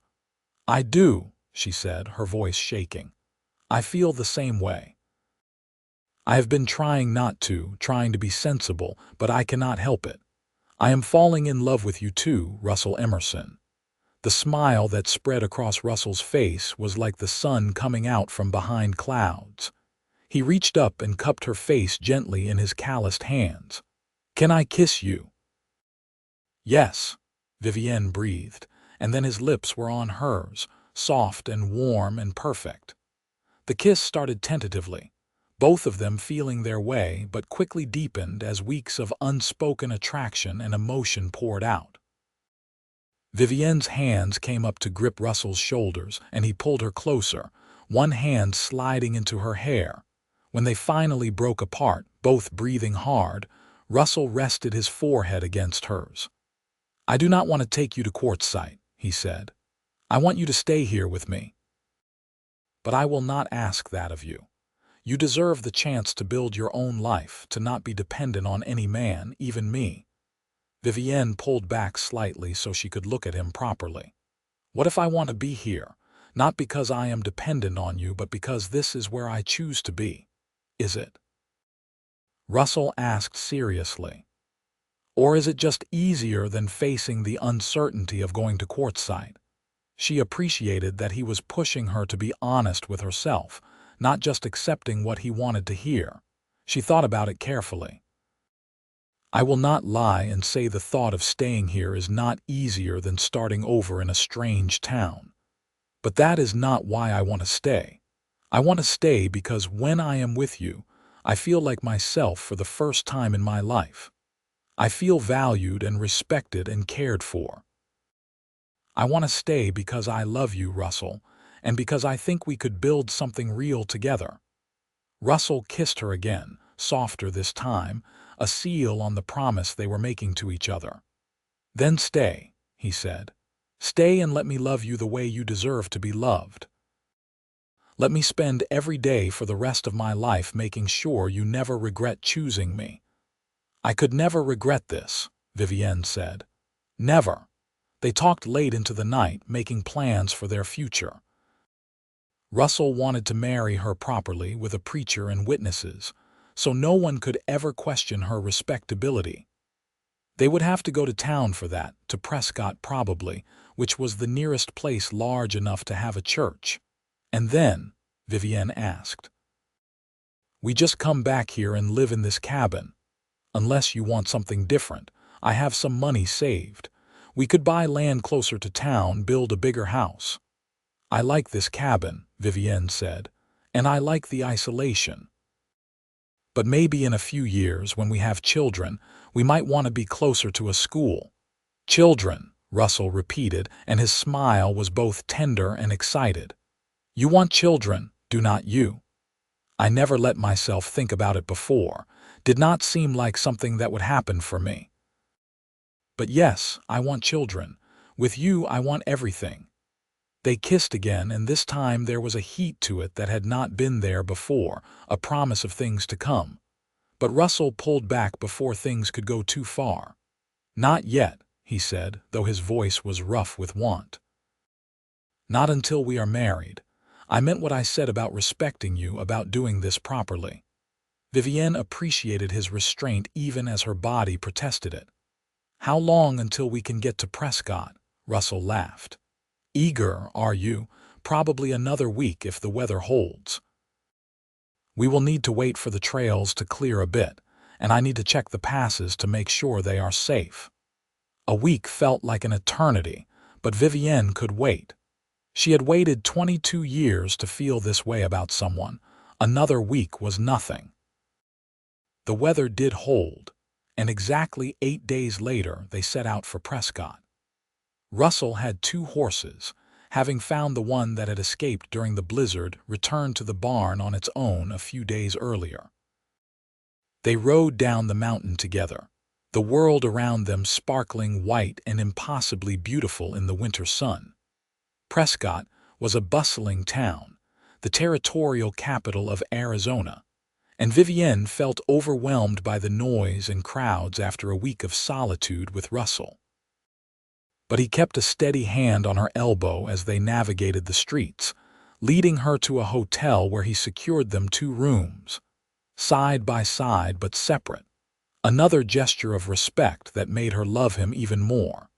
"I do," she said, her voice shaking. "I feel the same way. I have been trying not to, trying to be sensible, but I cannot help it. I am falling in love with you too, Russell Emerson." The smile that spread across Russell's face was like the sun coming out from behind clouds. He reached up and cupped her face gently in his calloused hands. "Can I kiss you?" "Yes," Vivienne breathed, and then his lips were on hers, soft and warm and perfect. The kiss started tentatively, both of them feeling their way, but quickly deepened as weeks of unspoken attraction and emotion poured out. Vivienne's hands came up to grip Russell's shoulders, and he pulled her closer, one hand sliding into her hair. When they finally broke apart, both breathing hard, Russell rested his forehead against hers. "I do not want to take you to quartzsite," he said. "I want you to stay here with me. But I will not ask that of you. You deserve the chance to build your own life, to not be dependent on any man, even me." Vivienne pulled back slightly so she could look at him properly. "What if I want to be here, not because I am dependent on you, but because this is where I choose to be? Is it?" Russell asked seriously. "Or is it just easier than facing the uncertainty of going to quartzsite?" She appreciated that he was pushing her to be honest with herself, not just accepting what he wanted to hear. She thought about it carefully. "I will not lie and say the thought of staying here is not easier than starting over in a strange town. But that is not why I want to stay. I want to stay because when I am with you, I feel like myself for the first time in my life. I feel valued and respected and cared for. I want to stay because I love you, Russell, and because I think we could build something real together." Russell kissed her again, softer this time, a seal on the promise they were making to each other. "Then stay," he said. "Stay and let me love you the way you deserve to be loved. Let me spend every day for the rest of my life making sure you never regret choosing me." "I could never regret this," Vivienne said. "Never." They talked late into the night, making plans for their future. Russell wanted to marry her properly with a preacher and witnesses, so no one could ever question her respectability. They would have to go to town for that, to Prescott probably, which was the nearest place large enough to have a church. "And then?" Vivienne asked. "We just come back here and live in this cabin. Unless you want something different, I have some money saved. We could buy land closer to town, build a bigger house." "I like this cabin," Vivienne said, "and I like the isolation. But maybe in a few years, when we have children, we might want to be closer to a school." "Children," Russell repeated, and his smile was both tender and excited. "You want children, do not you?" "I never let myself think about it before. Did not seem like something that would happen for me. But yes, I want children. With you, I want everything." They kissed again, and this time there was a heat to it that had not been there before, a promise of things to come. But Russell pulled back before things could go too far. "Not yet," he said, though his voice was rough with want. "Not until we are married. I meant what I said about respecting you, about doing this properly." Vivienne appreciated his restraint even as her body protested it. "How long until we can get to Prescott?" Russell laughed. "Eager, are you? Probably another week if the weather holds. We will need to wait for the trails to clear a bit, and I need to check the passes to make sure they are safe." A week felt like an eternity, but Vivienne could wait. She had waited 22 years to feel this way about someone. Another week was nothing. The weather did hold, and exactly 8 days later they set out for Prescott. Russell had 2 horses. Having found the one that had escaped during the blizzard, returned to the barn on its own a few days earlier. They rode down the mountain together, the world around them sparkling white and impossibly beautiful in the winter sun. Prescott was a bustling town, the territorial capital of Arizona, and Vivienne felt overwhelmed by the noise and crowds after a week of solitude with Russell. But he kept a steady hand on her elbow as they navigated the streets, leading her to a hotel where he secured them 2 rooms, side by side but separate, another gesture of respect that made her love him even more.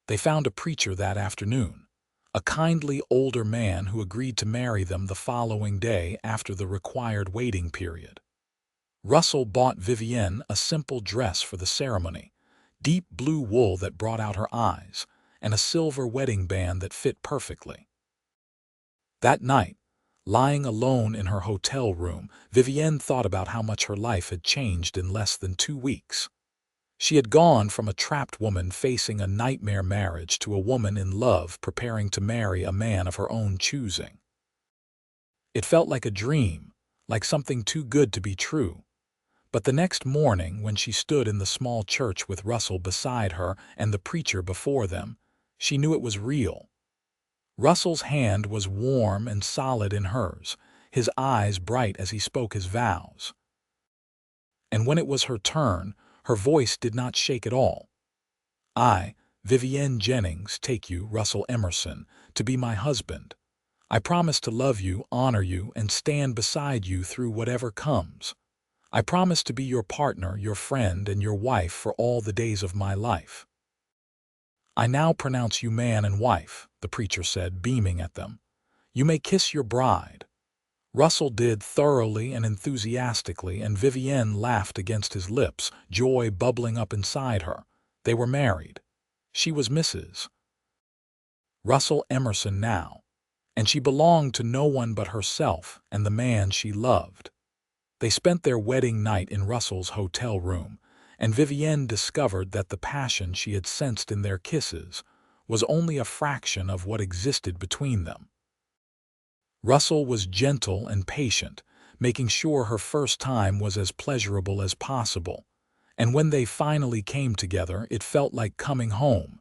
They found a preacher that afternoon, a kindly older man who agreed to marry them the following day after the required waiting period. Russell bought Vivienne a simple dress for the ceremony, deep blue wool that brought out her eyes, and a silver wedding band that fit perfectly. That night, lying alone in her hotel room, Vivienne thought about how much her life had changed in less than 2 weeks. She had gone from a trapped woman facing a nightmare marriage to a woman in love preparing to marry a man of her own choosing. It felt like a dream, like something too good to be true. But the next morning, when she stood in the small church with Russell beside her and the preacher before them, she knew it was real. Russell's hand was warm and solid in hers, his eyes bright as he spoke his vows. And when it was her turn, her voice did not shake at all. "I, Vivienne Jennings, take you, Russell Emerson, to be my husband. I promise to love you, honor you, and stand beside you through whatever comes. I promise to be your partner, your friend, and your wife for all the days of my life." "I now pronounce you man and wife," the preacher said, beaming at them. "You may kiss your bride." Russell did, thoroughly and enthusiastically, and Vivienne laughed against his lips, joy bubbling up inside her. They were married. She was Mrs. Russell Emerson now, and she belonged to no one but herself and the man she loved. They spent their wedding night in Russell's hotel room, and Vivienne discovered that the passion she had sensed in their kisses was only a fraction of what existed between them. Russell was gentle and patient, making sure her first time was as pleasurable as possible, and when they finally came together, it felt like coming home.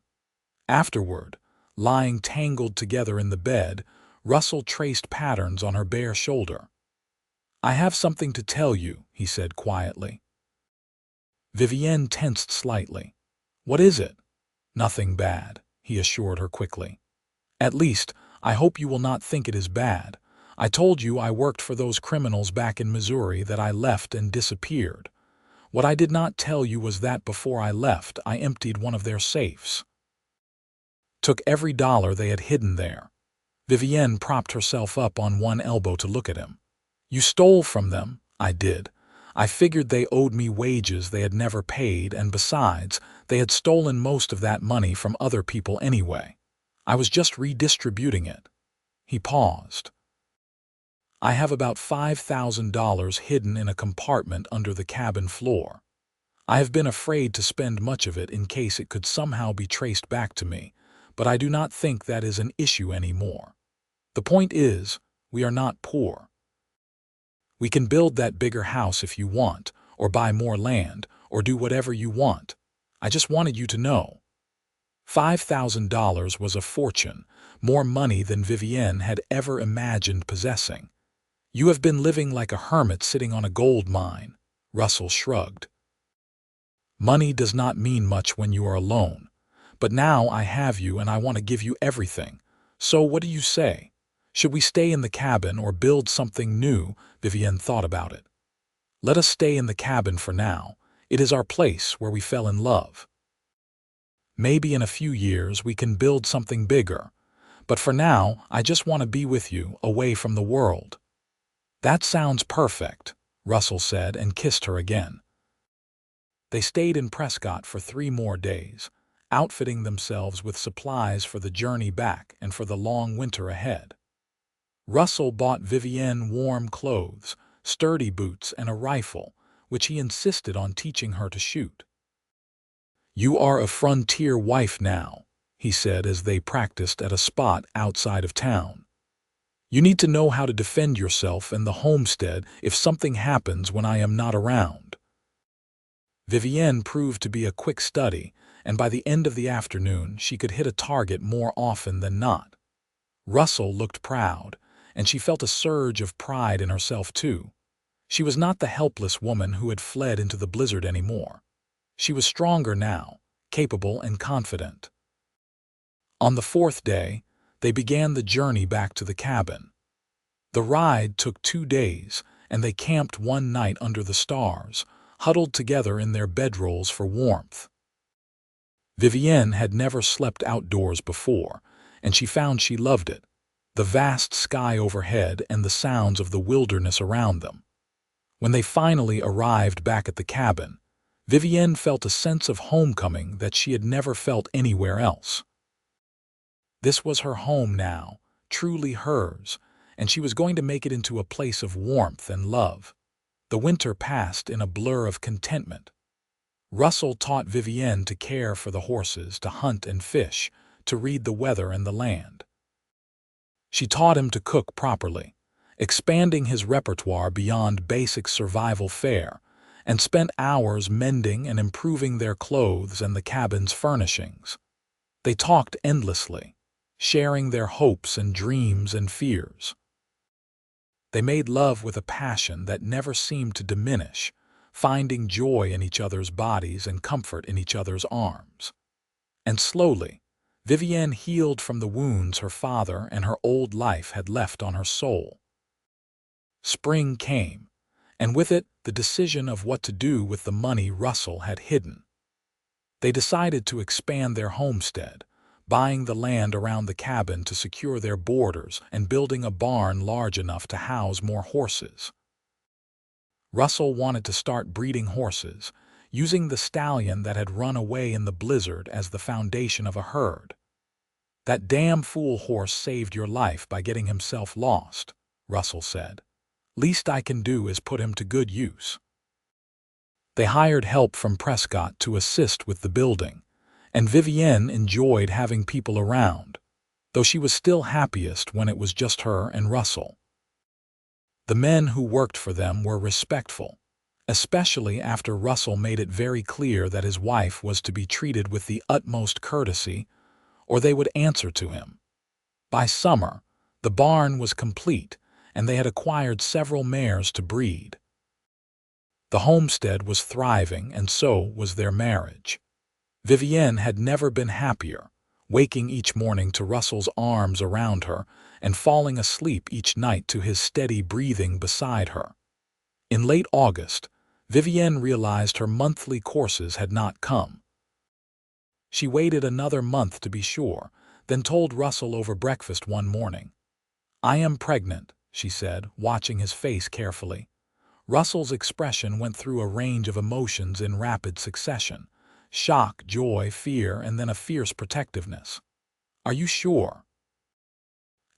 Afterward, lying tangled together in the bed, Russell traced patterns on her bare shoulder. "I have something to tell you," he said quietly. Vivienne tensed slightly. "What is it?" "Nothing bad," he assured her quickly. "At least, I hope you will not think it is bad. I told you I worked for those criminals back in Missouri, that I left and disappeared. What I did not tell you was that before I left, I emptied one of their safes. Took every dollar they had hidden there." Vivienne propped herself up on one elbow to look at him. "You stole from them?" "I did. I figured they owed me wages they had never paid, and besides, they had stolen most of that money from other people anyway. I was just redistributing it." He paused. "I have about $5,000 hidden in a compartment under the cabin floor. I have been afraid to spend much of it in case it could somehow be traced back to me, but I do not think that is an issue anymore. The point is, we are not poor. We can build that bigger house if you want, or buy more land, or do whatever you want. I just wanted you to know." $5,000 was a fortune, more money than Vivienne had ever imagined possessing. "You have been living like a hermit sitting on a gold mine," Russell shrugged. Money does not mean much when you are alone. But now I have you and I want to give you everything. So what do you say? Should we stay in the cabin or build something new? Vivienne thought about it. Let us stay in the cabin for now. It is our place where we fell in love. Maybe in a few years we can build something bigger. But for now, I just want to be with you, away from the world. That sounds perfect, Russell said and kissed her again. They stayed in Prescott for 3 more days, outfitting themselves with supplies for the journey back and for the long winter ahead. Russell bought Vivienne warm clothes, sturdy boots, and a rifle, which he insisted on teaching her to shoot. "You are a frontier wife now," he said as they practiced at a spot outside of town. "You need to know how to defend yourself and the homestead if something happens when I am not around." Vivienne proved to be a quick study, and by the end of the afternoon she could hit a target more often than not. Russell looked proud, and she felt a surge of pride in herself too. She was not the helpless woman who had fled into the blizzard anymore. She was stronger now, capable and confident. On the 4th day, they began the journey back to the cabin. The ride took 2 days, and they camped one night under the stars, huddled together in their bedrolls for warmth. Vivienne had never slept outdoors before, and she found she loved it, the vast sky overhead and the sounds of the wilderness around them. When they finally arrived back at the cabin, Vivienne felt a sense of homecoming that she had never felt anywhere else. This was her home now, truly hers, and she was going to make it into a place of warmth and love. The winter passed in a blur of contentment. Russell taught Vivienne to care for the horses, to hunt and fish, to read the weather and the land. She taught him to cook properly, expanding his repertoire beyond basic survival fare, and spent hours mending and improving their clothes and the cabin's furnishings. They talked endlessly, sharing their hopes and dreams and fears. They made love with a passion that never seemed to diminish, finding joy in each other's bodies and comfort in each other's arms. And slowly, Vivienne healed from the wounds her father and her old life had left on her soul. Spring came, and with it the decision of what to do with the money Russell had hidden. They decided to expand their homestead, buying the land around the cabin to secure their borders and building a barn large enough to house more horses. Russell wanted to start breeding horses, using the stallion that had run away in the blizzard as the foundation of a herd. "That damn fool horse saved your life by getting himself lost," Russell said. "Least I can do is put him to good use." They hired help from Prescott to assist with the building, and Vivienne enjoyed having people around, though she was still happiest when it was just her and Russell. The men who worked for them were respectful, especially after Russell made it very clear that his wife was to be treated with the utmost courtesy, or they would answer to him. By summer, the barn was complete, and they had acquired several mares to breed. The homestead was thriving, and so was their marriage. Vivienne had never been happier, waking each morning to Russell's arms around her and falling asleep each night to his steady breathing beside her. In late August, Vivienne realized her monthly courses had not come. She waited another month to be sure, then told Russell over breakfast one morning. "I am pregnant," she said, watching his face carefully. Russell's expression went through a range of emotions in rapid succession: shock, joy, fear, and then a fierce protectiveness. "Are you sure?"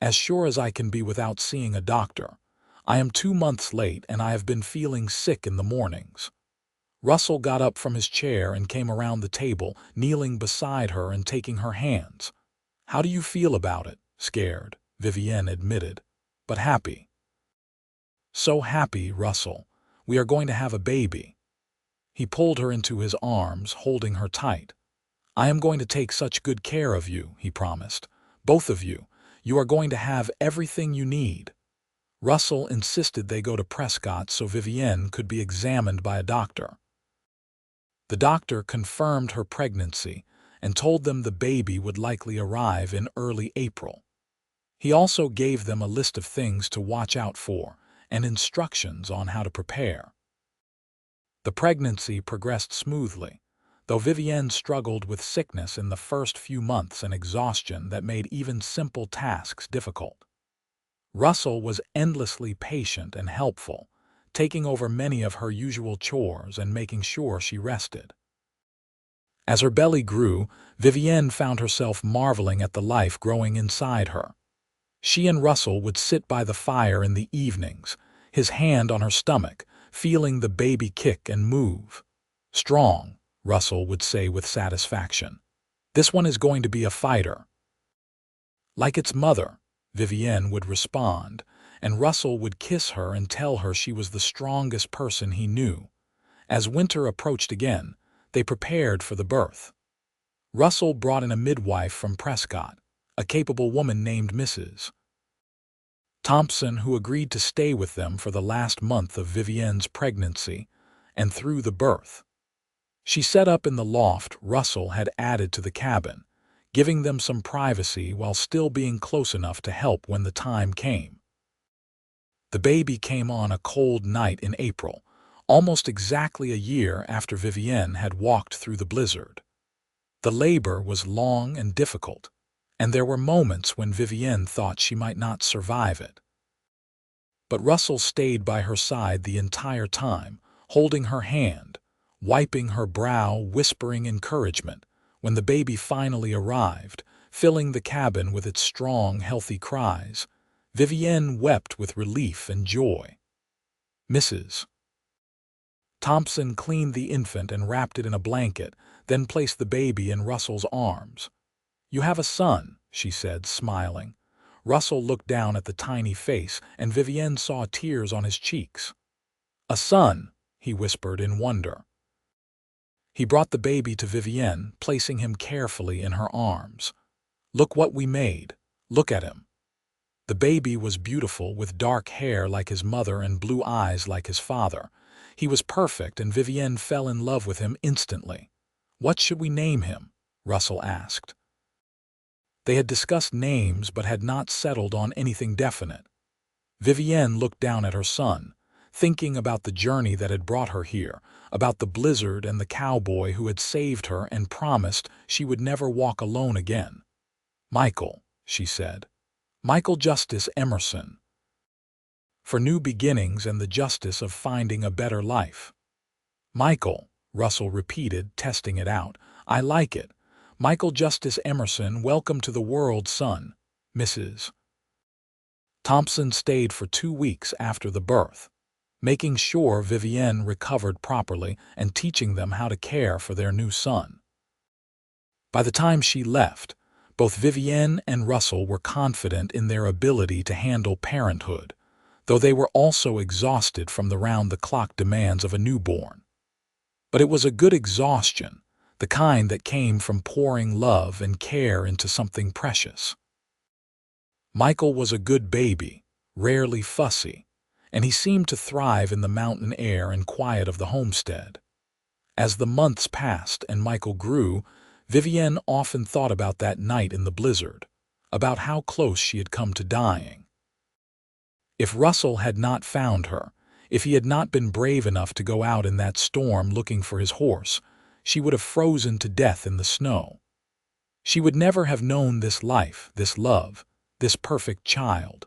"As sure as I can be without seeing a doctor. I am 2 months late, and I have been feeling sick in the mornings." Russell got up from his chair and came around the table, kneeling beside her and taking her hands. "How do you feel about it?" "Scared," Vivienne admitted, "but happy." "So happy, Russell. We are going to have a baby." He pulled her into his arms, holding her tight. "I am going to take such good care of you," he promised. "Both of you. You are going to have everything you need." Russell insisted they go to Prescott so Vivienne could be examined by a doctor. The doctor confirmed her pregnancy and told them the baby would likely arrive in early April. He also gave them a list of things to watch out for and instructions on how to prepare. The pregnancy progressed smoothly, though Vivienne struggled with sickness in the first few months and exhaustion that made even simple tasks difficult. Russell was endlessly patient and helpful, taking over many of her usual chores and making sure she rested. As her belly grew, Vivienne found herself marveling at the life growing inside her. She and Russell would sit by the fire in the evenings, his hand on her stomach, feeling the baby kick and move. "Strong," Russell would say with satisfaction. "This one is going to be a fighter." "Like its mother," Vivienne would respond, and Russell would kiss her and tell her she was the strongest person he knew. As winter approached again, they prepared for the birth. Russell brought in a midwife from Prescott, a capable woman named Mrs. Thompson, who agreed to stay with them for the last month of Vivienne's pregnancy and through the birth. She set up in the loft Russell had added to the cabin, giving them some privacy while still being close enough to help when the time came. The baby came on a cold night in April, almost exactly a year after Vivienne had walked through the blizzard. The labor was long and difficult, and there were moments when Vivienne thought she might not survive it. But Russell stayed by her side the entire time, holding her hand, wiping her brow, whispering encouragement. When the baby finally arrived, filling the cabin with its strong, healthy cries, Vivienne wept with relief and joy. Mrs. Thompson cleaned the infant and wrapped it in a blanket, then placed the baby in Russell's arms. "You have a son," she said, smiling. Russell looked down at the tiny face, and Vivienne saw tears on his cheeks. "A son," he whispered in wonder. He brought the baby to Vivienne, placing him carefully in her arms. "Look what we made. Look at him." The baby was beautiful, with dark hair like his mother and blue eyes like his father. He was perfect, and Vivienne fell in love with him instantly. "What should we name him?" Russell asked. They had discussed names but had not settled on anything definite. Vivienne looked down at her son, thinking about the journey that had brought her here, about the blizzard and the cowboy who had saved her and promised she would never walk alone again. "Michael," she said. "Michael Justice Emerson. For new beginnings and the justice of finding a better life." "Michael," Russell repeated, testing it out. "I like it. Michael Justice Emerson, welcome to the world, son." Mrs. Thompson stayed for 2 weeks after the birth, making sure Vivienne recovered properly and teaching them how to care for their new son. By the time she left, both Vivienne and Russell were confident in their ability to handle parenthood, though they were also exhausted from the round-the-clock demands of a newborn. But it was a good exhaustion, the kind that came from pouring love and care into something precious. Michael was a good baby, rarely fussy, and he seemed to thrive in the mountain air and quiet of the homestead. As the months passed and Michael grew, Vivienne often thought about that night in the blizzard, about how close she had come to dying. If Russell had not found her, if he had not been brave enough to go out in that storm looking for his horse, she would have frozen to death in the snow. She would never have known this life, this love, this perfect child.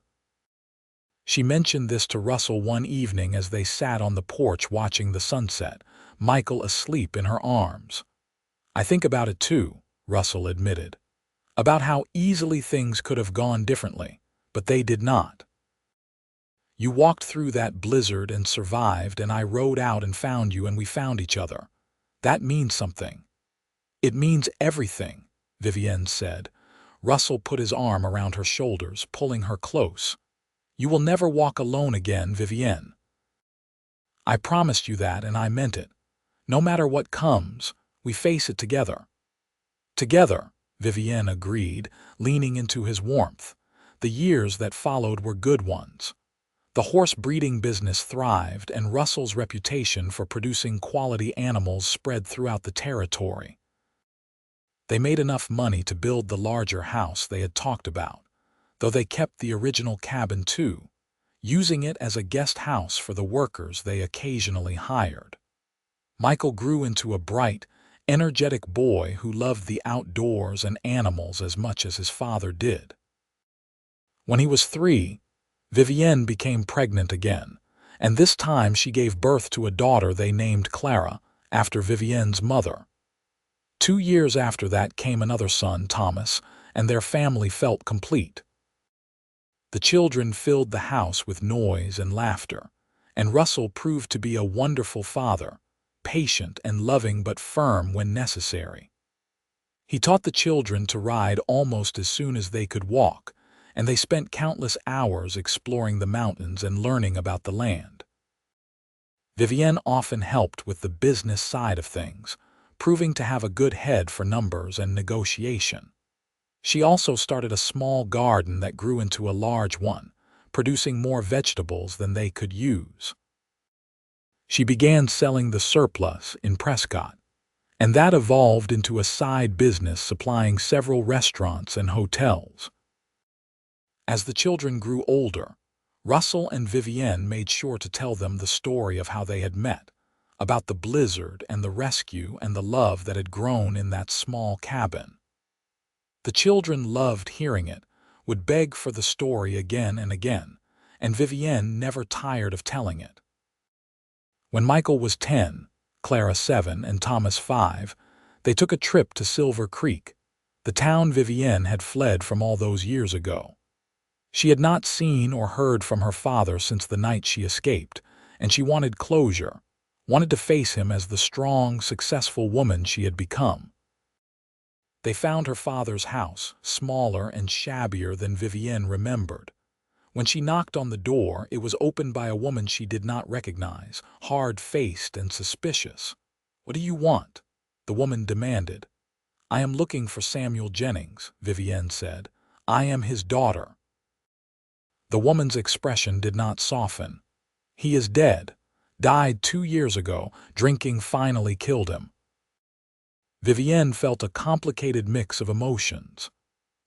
She mentioned this to Russell one evening as they sat on the porch watching the sunset, Michael asleep in her arms. "I think about it too," Russell admitted, "about how easily things could have gone differently, but they did not. You walked through that blizzard and survived, and I rode out and found you, and we found each other. That means something." "It means everything," Vivienne said. Russell put his arm around her shoulders, pulling her close. "You will never walk alone again, Vivienne. I promised you that, and I meant it. No matter what comes, we face it together." "Together," Vivienne agreed, leaning into his warmth. The years that followed were good ones. The horse breeding business thrived, and Russell's reputation for producing quality animals spread throughout the territory. They made enough money to build the larger house they had talked about, though they kept the original cabin too, using it as a guest house for the workers they occasionally hired. Michael grew into a bright, energetic boy who loved the outdoors and animals as much as his father did. When he was 3, Vivienne became pregnant again, and this time she gave birth to a daughter they named Clara, after Vivienne's mother. 2 years after that came another son, Thomas, and their family felt complete. The children filled the house with noise and laughter, and Russell proved to be a wonderful father, patient and loving but firm when necessary. He taught the children to ride almost as soon as they could walk, and they spent countless hours exploring the mountains and learning about the land. Vivienne often helped with the business side of things, proving to have a good head for numbers and negotiation. She also started a small garden that grew into a large one, producing more vegetables than they could use. She began selling the surplus in Prescott, and that evolved into a side business supplying several restaurants and hotels. As the children grew older, Russell and Vivienne made sure to tell them the story of how they had met, about the blizzard and the rescue and the love that had grown in that small cabin. The children loved hearing it, would beg for the story again and again, and Vivienne never tired of telling it. When Michael was 10, Clara 7, and Thomas 5, they took a trip to Silver Creek, the town Vivienne had fled from all those years ago. She had not seen or heard from her father since the night she escaped, and she wanted closure, wanted to face him as the strong, successful woman she had become. They found her father's house, smaller and shabbier than Vivienne remembered. When she knocked on the door, it was opened by a woman she did not recognize, hard-faced and suspicious. "What do you want?" the woman demanded. "I am looking for Samuel Jennings," Vivienne said. "I am his daughter." The woman's expression did not soften. "He is dead. Died 2 years ago. Drinking finally killed him." Vivienne felt a complicated mix of emotions.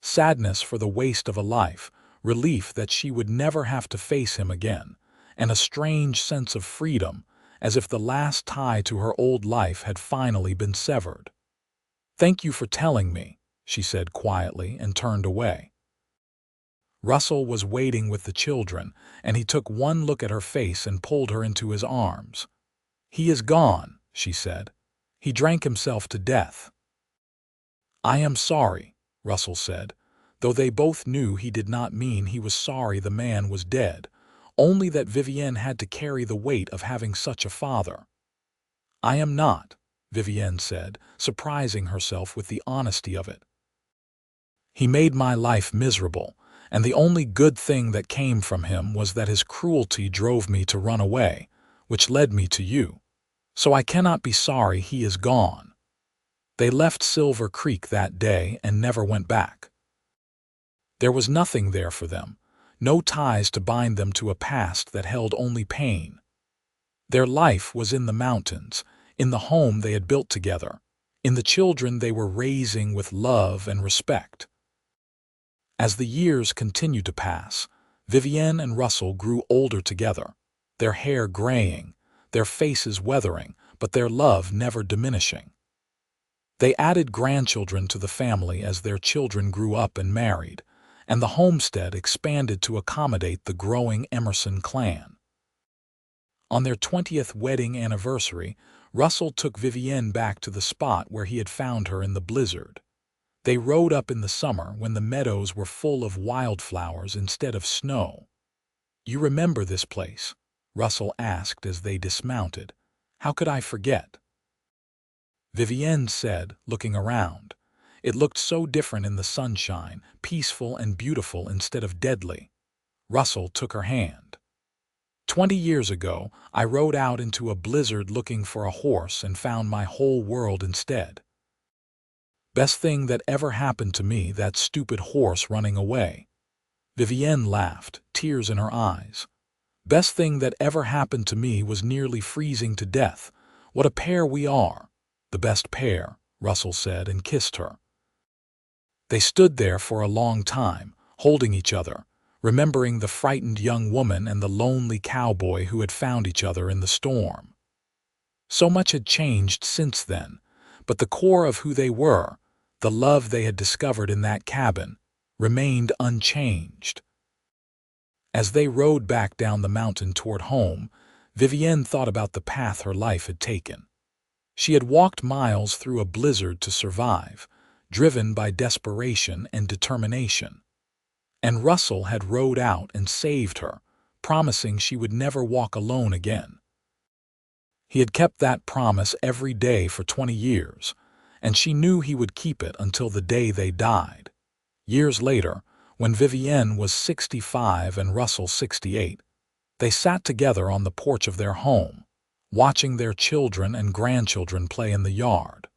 Sadness for the waste of a life, relief that she would never have to face him again, and a strange sense of freedom, as if the last tie to her old life had finally been severed. "Thank you for telling me," she said quietly and turned away. Russell was waiting with the children, and he took one look at her face and pulled her into his arms. "He is gone," she said. "He drank himself to death." "I am sorry," Russell said, though they both knew he did not mean he was sorry the man was dead, only that Vivienne had to carry the weight of having such a father. "I am not," Vivienne said, surprising herself with the honesty of it. "He made my life miserable, and the only good thing that came from him was that his cruelty drove me to run away, which led me to you. So I cannot be sorry he is gone." They left Silver Creek that day and never went back. There was nothing there for them, no ties to bind them to a past that held only pain. Their life was in the mountains, in the home they had built together, in the children they were raising with love and respect. As the years continued to pass, Vivienne and Russell grew older together, their hair graying, their faces weathering, but their love never diminishing. They added grandchildren to the family as their children grew up and married, and the homestead expanded to accommodate the growing Emerson clan. On their 20th wedding anniversary, Russell took Vivienne back to the spot where he had found her in the blizzard. They rode up in the summer when the meadows were full of wildflowers instead of snow. "You remember this place?" Russell asked as they dismounted. "How could I forget?" Vivienne said, looking around. It looked so different in the sunshine, peaceful and beautiful instead of deadly. Russell took her hand. 20 years ago, I rode out into a blizzard looking for a horse and found my whole world instead. Best thing that ever happened to me, that stupid horse running away." Vivienne laughed, tears in her eyes. Best thing that ever happened to me was nearly freezing to death. What a pair we are." "The best pair," Russell said and kissed her. They stood there for a long time, holding each other, remembering the frightened young woman and the lonely cowboy who had found each other in the storm. So much had changed since then, but the core of who they were, the love they had discovered in that cabin, remained unchanged. As they rode back down the mountain toward home, Vivienne thought about the path her life had taken. She had walked miles through a blizzard to survive, driven by desperation and determination. And Russell had rode out and saved her, promising she would never walk alone again. He had kept that promise every day for 20 years, and she knew he would keep it until the day they died. Years later, when Vivienne was 65 and Russell 68, they sat together on the porch of their home, watching their children and grandchildren play in the yard.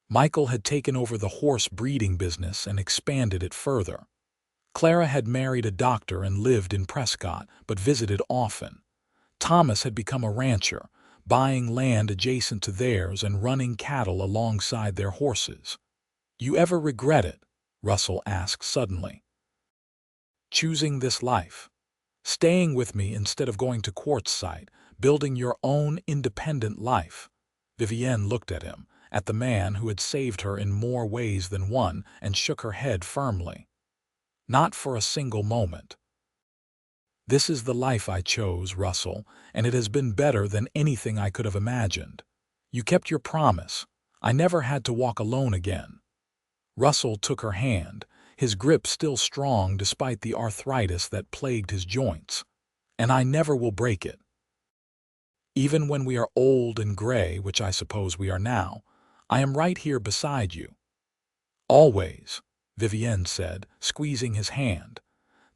Michael had taken over the horse breeding business and expanded it further. Clara had married a doctor and lived in Prescott, but visited often. Thomas had become a rancher, buying land adjacent to theirs and running cattle alongside their horses. "You ever regret it?" Russell asked suddenly. "Choosing this life? Staying with me instead of going to quartzsite, building your own independent life?" Vivienne looked at him, at the man who had saved her in more ways than one, and shook her head firmly. "Not for a single moment. This is the life I chose, Russell, and it has been better than anything I could have imagined. You kept your promise. I never had to walk alone again." Russell took her hand, his grip still strong despite the arthritis that plagued his joints. "And I never will break it. Even when we are old and gray, which I suppose we are now, I am right here beside you." "Always," Vivienne said, squeezing his hand.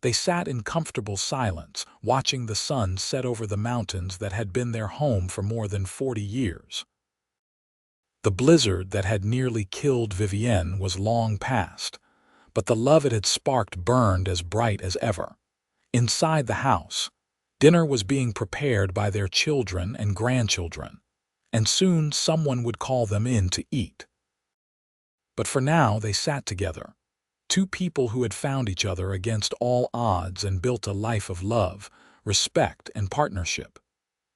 They sat in comfortable silence, watching the sun set over the mountains that had been their home for more than 40 years. The blizzard that had nearly killed Vivienne was long past, but the love it had sparked burned as bright as ever. Inside the house, dinner was being prepared by their children and grandchildren, and soon someone would call them in to eat. But for now they sat together, two people who had found each other against all odds and built a life of love, respect, and partnership.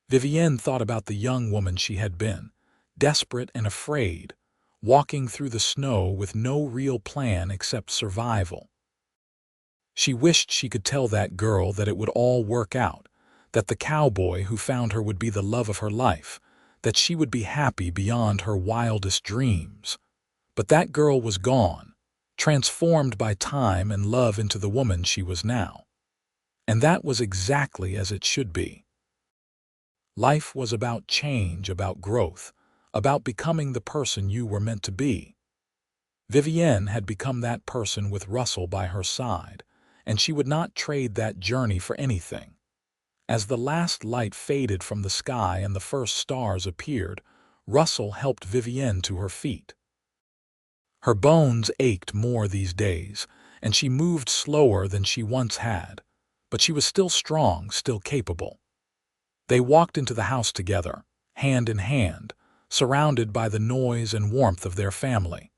Vivienne thought about the young woman she had been, desperate and afraid, walking through the snow with no real plan except survival. She wished she could tell that girl that it would all work out, that the cowboy who found her would be the love of her life, that she would be happy beyond her wildest dreams. But that girl was gone, transformed by time and love into the woman she was now. And that was exactly as it should be. Life was about change, about growth, about becoming the person you were meant to be. Vivienne had become that person with Russell by her side, and she would not trade that journey for anything. As the last light faded from the sky and the first stars appeared, Russell helped Vivienne to her feet. Her bones ached more these days, and she moved slower than she once had, but she was still strong, still capable. They walked into the house together, hand in hand, surrounded by the noise and warmth of their family.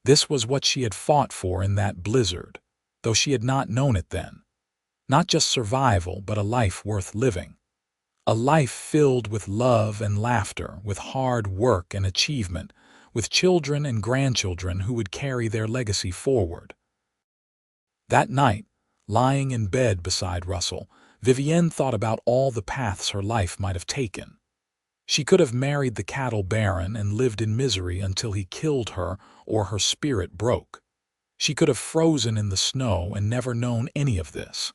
This was what she had fought for in that blizzard, though she had not known it then. Not just survival, but a life worth living. A life filled with love and laughter, with hard work and achievement, with children and grandchildren who would carry their legacy forward. That night, lying in bed beside Russell, Vivienne thought about all the paths her life might have taken. She could have married the cattle baron and lived in misery until he killed her or her spirit broke. She could have frozen in the snow and never known any of this.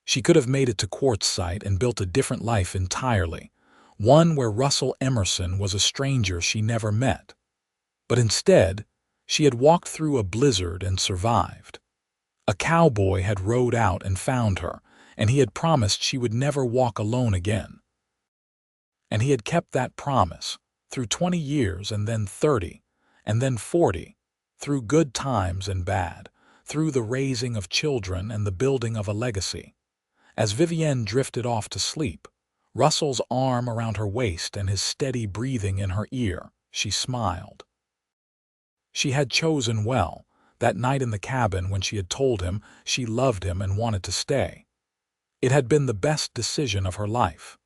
She could have made it to quartzsite and built a different life entirely, one where Russell Emerson was a stranger she never met. But instead, she had walked through a blizzard and survived. A cowboy had rode out and found her, and he had promised she would never walk alone again. And he had kept that promise, through 20 years and then 30, and then 40, through good times and bad, through the raising of children and the building of a legacy. As Vivienne drifted off to sleep, Russell's arm around her waist and his steady breathing in her ear, she smiled. She had chosen well, that night in the cabin when she had told him she loved him and wanted to stay. It had been the best decision of her life.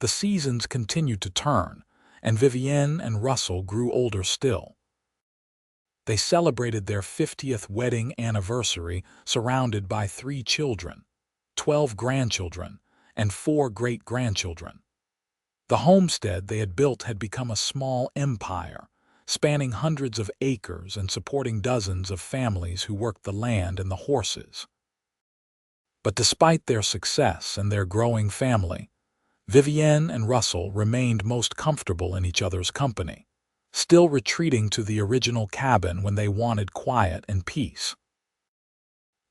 The seasons continued to turn, and Vivienne and Russell grew older still. They celebrated their 50th wedding anniversary surrounded by 3 children, 12 grandchildren, and 4 great-grandchildren. The homestead they had built had become a small empire, spanning hundreds of acres and supporting dozens of families who worked the land and the horses. But despite their success and their growing family, Vivienne and Russell remained most comfortable in each other's company, still retreating to the original cabin when they wanted quiet and peace.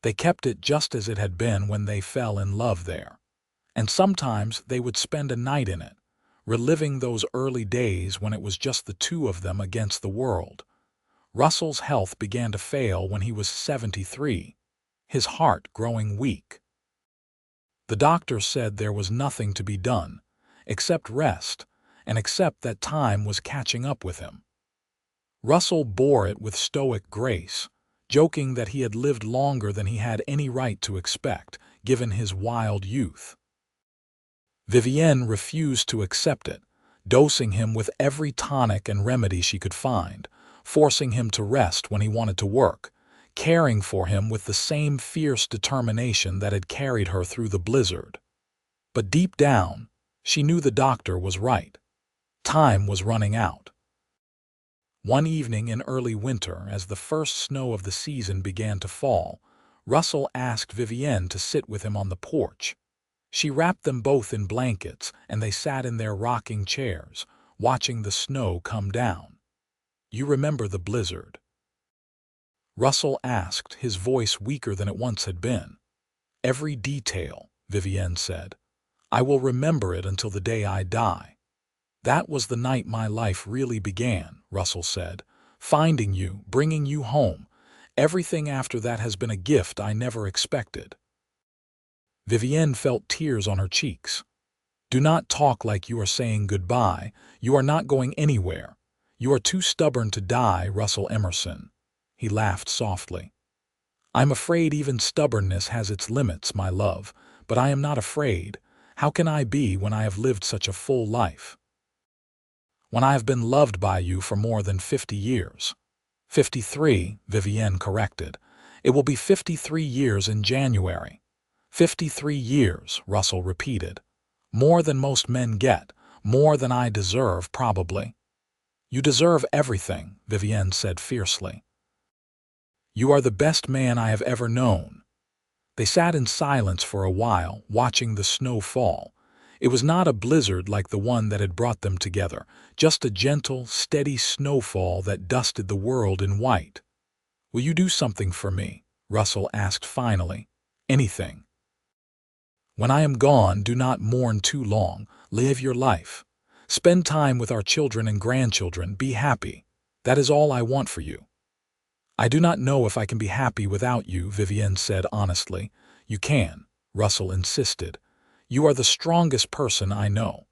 They kept it just as it had been when they fell in love there, and sometimes they would spend a night in it, reliving those early days when it was just the two of them against the world. Russell's health began to fail when he was 73, his heart growing weak. The doctor said there was nothing to be done, except rest, and accept that time was catching up with him. Russell bore it with stoic grace, joking that he had lived longer than he had any right to expect, given his wild youth. Vivienne refused to accept it, dosing him with every tonic and remedy she could find, forcing him to rest when he wanted to work, caring for him with the same fierce determination that had carried her through the blizzard. But deep down, she knew the doctor was right. Time was running out. One evening in early winter, as the first snow of the season began to fall, Russell asked Vivienne to sit with him on the porch. She wrapped them both in blankets, and they sat in their rocking chairs, watching the snow come down. "You remember the blizzard?" Russell asked, his voice weaker than it once had been. "Every detail," Vivienne said. "I will remember it until the day I die." "That was the night my life really began," Russell said. "Finding you, bringing you home. Everything after that has been a gift I never expected." Vivienne felt tears on her cheeks. "Do not talk like you are saying goodbye. You are not going anywhere. You are too stubborn to die, Russell Emerson." He laughed softly. "I'm afraid even stubbornness has its limits, my love, but I am not afraid. How can I be when I have lived such a full life? When I have been loved by you for more than 50 years. 53, Vivienne corrected. "It will be 53 years in January." 53 years, Russell repeated. "More than most men get, more than I deserve, probably." "You deserve everything," Vivienne said fiercely. "You are the best man I have ever known." They sat in silence for a while, watching the snow fall. It was not a blizzard like the one that had brought them together, just a gentle, steady snowfall that dusted the world in white. "Will you do something for me?" Russell asked finally. "Anything." "When I am gone, do not mourn too long. Live your life. Spend time with our children and grandchildren. Be happy. That is all I want for you." "I do not know if I can be happy without you," Vivienne said honestly. "You can," Russell insisted. "You are the strongest person I know.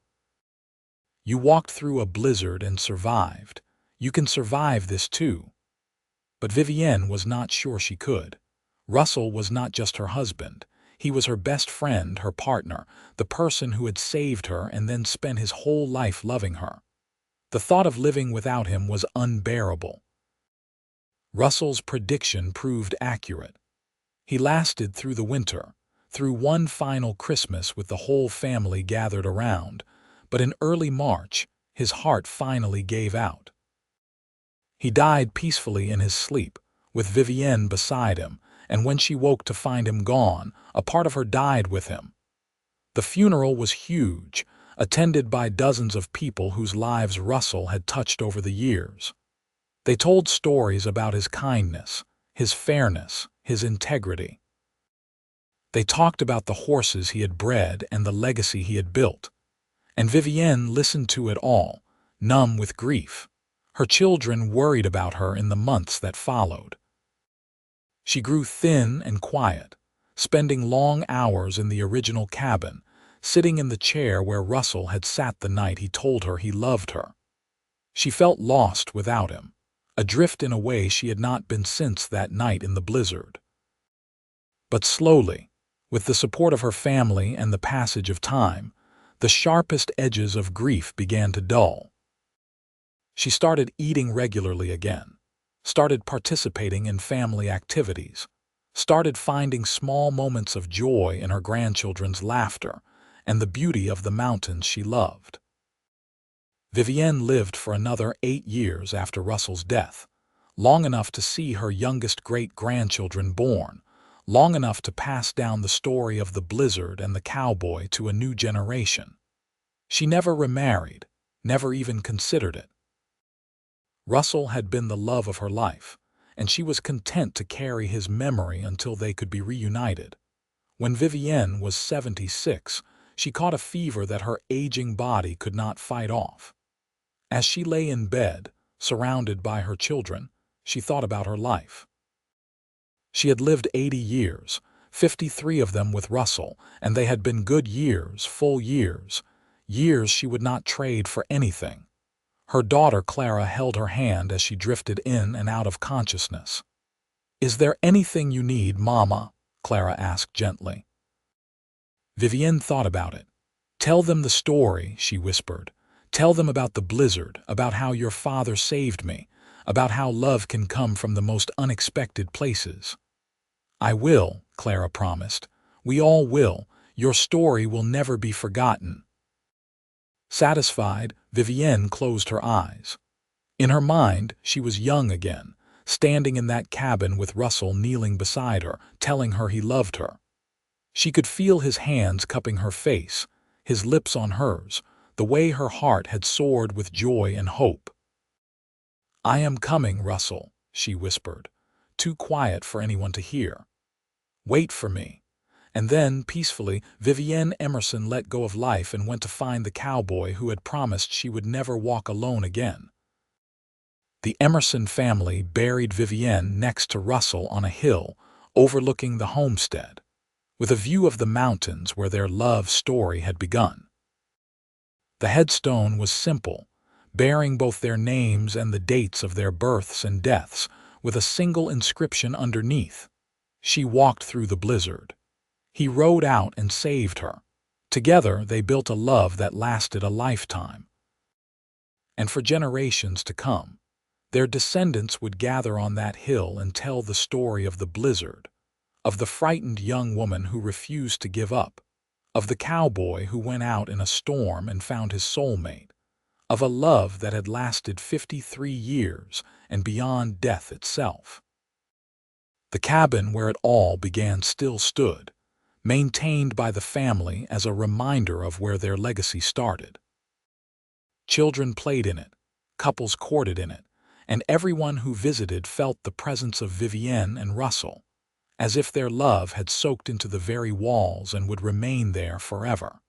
You walked through a blizzard and survived. You can survive this too." But Vivienne was not sure she could. Russell was not just her husband. He was her best friend, her partner, the person who had saved her and then spent his whole life loving her. The thought of living without him was unbearable. Russell's prediction proved accurate. He lasted through the winter, through one final Christmas with the whole family gathered around, but in early March, his heart finally gave out. He died peacefully in his sleep, with Vivienne beside him, and when she woke to find him gone, a part of her died with him. The funeral was huge, attended by dozens of people whose lives Russell had touched over the years. They told stories about his kindness, his fairness, his integrity. They talked about the horses he had bred and the legacy he had built. And Vivienne listened to it all, numb with grief. Her children worried about her in the months that followed. She grew thin and quiet, spending long hours in the original cabin, sitting in the chair where Russell had sat the night he told her he loved her. She felt lost without him, adrift in a way she had not been since that night in the blizzard. But slowly, with the support of her family and the passage of time, the sharpest edges of grief began to dull. She started eating regularly again, started participating in family activities, started finding small moments of joy in her grandchildren's laughter and the beauty of the mountains she loved. Vivienne lived for another 8 years after Russell's death, long enough to see her youngest great-grandchildren born, long enough to pass down the story of the blizzard and the cowboy to a new generation. She never remarried, never even considered it. Russell had been the love of her life, and she was content to carry his memory until they could be reunited. When Vivienne was 76, she caught a fever that her aging body could not fight off. As she lay in bed, surrounded by her children, she thought about her life. She had lived 80 years, 53 of them with Russell, and they had been good years, full years, years she would not trade for anything. Her daughter Clara held her hand as she drifted in and out of consciousness. "Is there anything you need, Mama?" Clara asked gently. Vivienne thought about it. "Tell them the story," she whispered. "Tell them about the blizzard, about how your father saved me, about how love can come from the most unexpected places." "I will," Clara promised. "We all will. Your story will never be forgotten." Satisfied, Vivienne closed her eyes. In her mind, she was young again, standing in that cabin with Russell kneeling beside her, telling her he loved her. She could feel his hands cupping her face, his lips on hers, the way her heart had soared with joy and hope. "I am coming, Russell," she whispered, too quiet for anyone to hear. "Wait for me." And then, peacefully, Vivienne Emerson let go of life and went to find the cowboy who had promised she would never walk alone again. The Emerson family buried Vivienne next to Russell on a hill overlooking the homestead, with a view of the mountains where their love story had begun. The headstone was simple, bearing both their names and the dates of their births and deaths, with a single inscription underneath: "She walked through the blizzard. He rode out and saved her. Together they built a love that lasted a lifetime." And for generations to come, their descendants would gather on that hill and tell the story of the blizzard, of the frightened young woman who refused to give up, of the cowboy who went out in a storm and found his soulmate, of a love that had lasted 53 years and beyond death itself. The cabin where it all began still stood, maintained by the family as a reminder of where their legacy started. Children played in it, couples courted in it, and everyone who visited felt the presence of Vivienne and Russell, as if their love had soaked into the very walls and would remain there forever.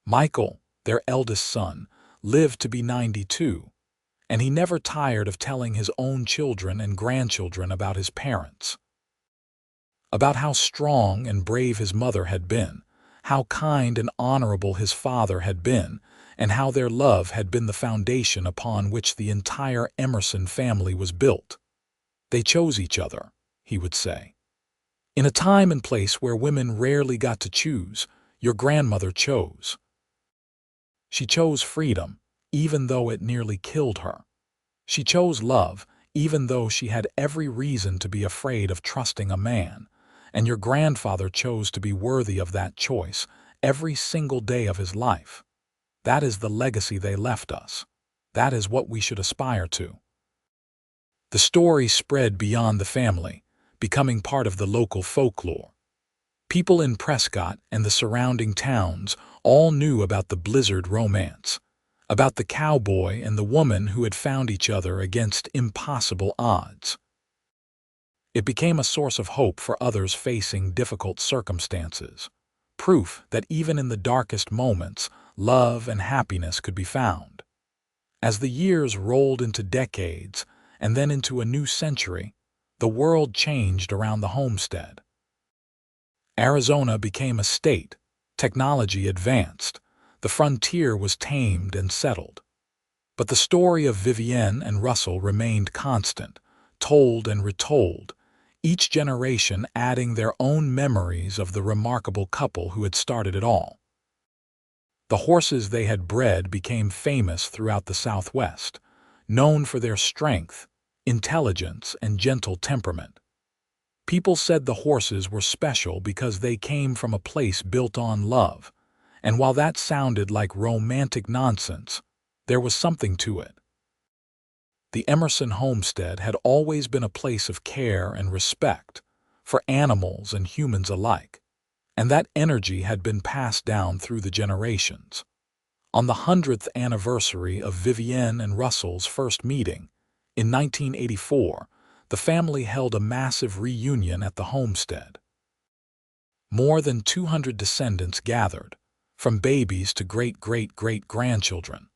Michael, their eldest son, lived to be 92, and he never tired of telling his own children and grandchildren about his parents, about how strong and brave his mother had been, how kind and honorable his father had been, and how their love had been the foundation upon which the entire Emerson family was built. "They chose each other," he would say. "In a time and place where women rarely got to choose, your grandmother chose. She chose freedom, even though it nearly killed her. She chose love, even though she had every reason to be afraid of trusting a man. And your grandfather chose to be worthy of that choice every single day of his life. That is the legacy they left us. That is what we should aspire to." The story spread beyond the family, becoming part of the local folklore. People in Prescott and the surrounding towns all knew about the blizzard romance, about the cowboy and the woman who had found each other against impossible odds. It became a source of hope for others facing difficult circumstances, proof that even in the darkest moments, love and happiness could be found. As the years rolled into decades and then into a new century, the world changed around the homestead. Arizona became a state. Technology advanced. The frontier was tamed and settled. But the story of Vivienne and Russell remained constant, told and retold, each generation adding their own memories of the remarkable couple who had started it all. The horses they had bred became famous throughout the Southwest, known for their strength, intelligence, and gentle temperament. People said the horses were special because they came from a place built on love, and while that sounded like romantic nonsense, there was something to it. The Emerson homestead had always been a place of care and respect for animals and humans alike, and that energy had been passed down through the generations. On the 100th anniversary of Vivienne and Russell's first meeting, in 1984, the family held a massive reunion at the homestead. More than 200 descendants gathered, from babies to great-great-great-grandchildren,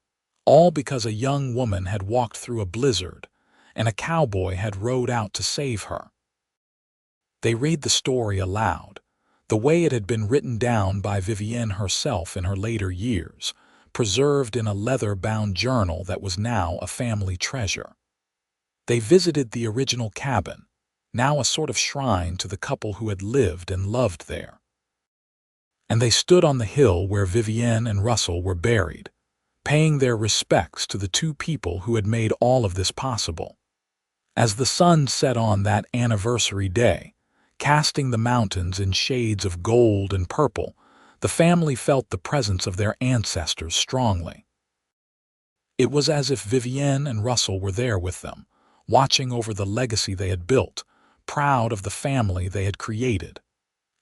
all because a young woman had walked through a blizzard and a cowboy had rode out to save her. They read the story aloud, the way it had been written down by Vivienne herself in her later years, preserved in a leather-bound journal that was now a family treasure. They visited the original cabin, now a sort of shrine to the couple who had lived and loved there. And they stood on the hill where Vivienne and Russell were buried, paying their respects to the two people who had made all of this possible. As the sun set on that anniversary day, casting the mountains in shades of gold and purple, the family felt the presence of their ancestors strongly. It was as if Vivienne and Russell were there with them, watching over the legacy they had built, proud of the family they had created.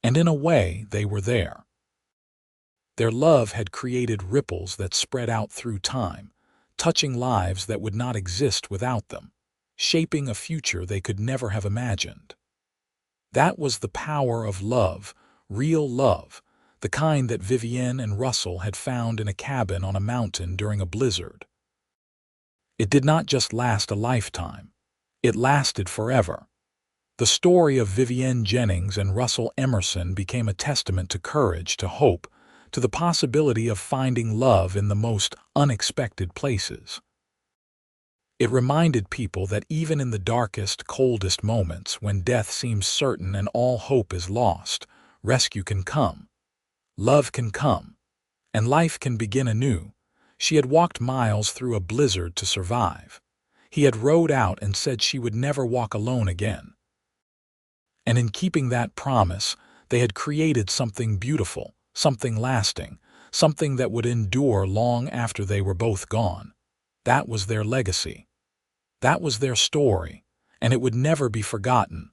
And in a way, they were there. Their love had created ripples that spread out through time, touching lives that would not exist without them, shaping a future they could never have imagined. That was the power of love, real love, the kind that Vivienne and Russell had found in a cabin on a mountain during a blizzard. It did not just last a lifetime. It lasted forever. The story of Vivienne Jennings and Russell Emerson became a testament to courage, to hope, to the possibility of finding love in the most unexpected places. It reminded people that even in the darkest, coldest moments, when death seems certain and all hope is lost, rescue can come, love can come, and life can begin anew. She had walked miles through a blizzard to survive. He had rode out and said she would never walk alone again. And in keeping that promise, they had created something beautiful, something lasting, something that would endure long after they were both gone. That was their legacy. That was their story, and it would never be forgotten.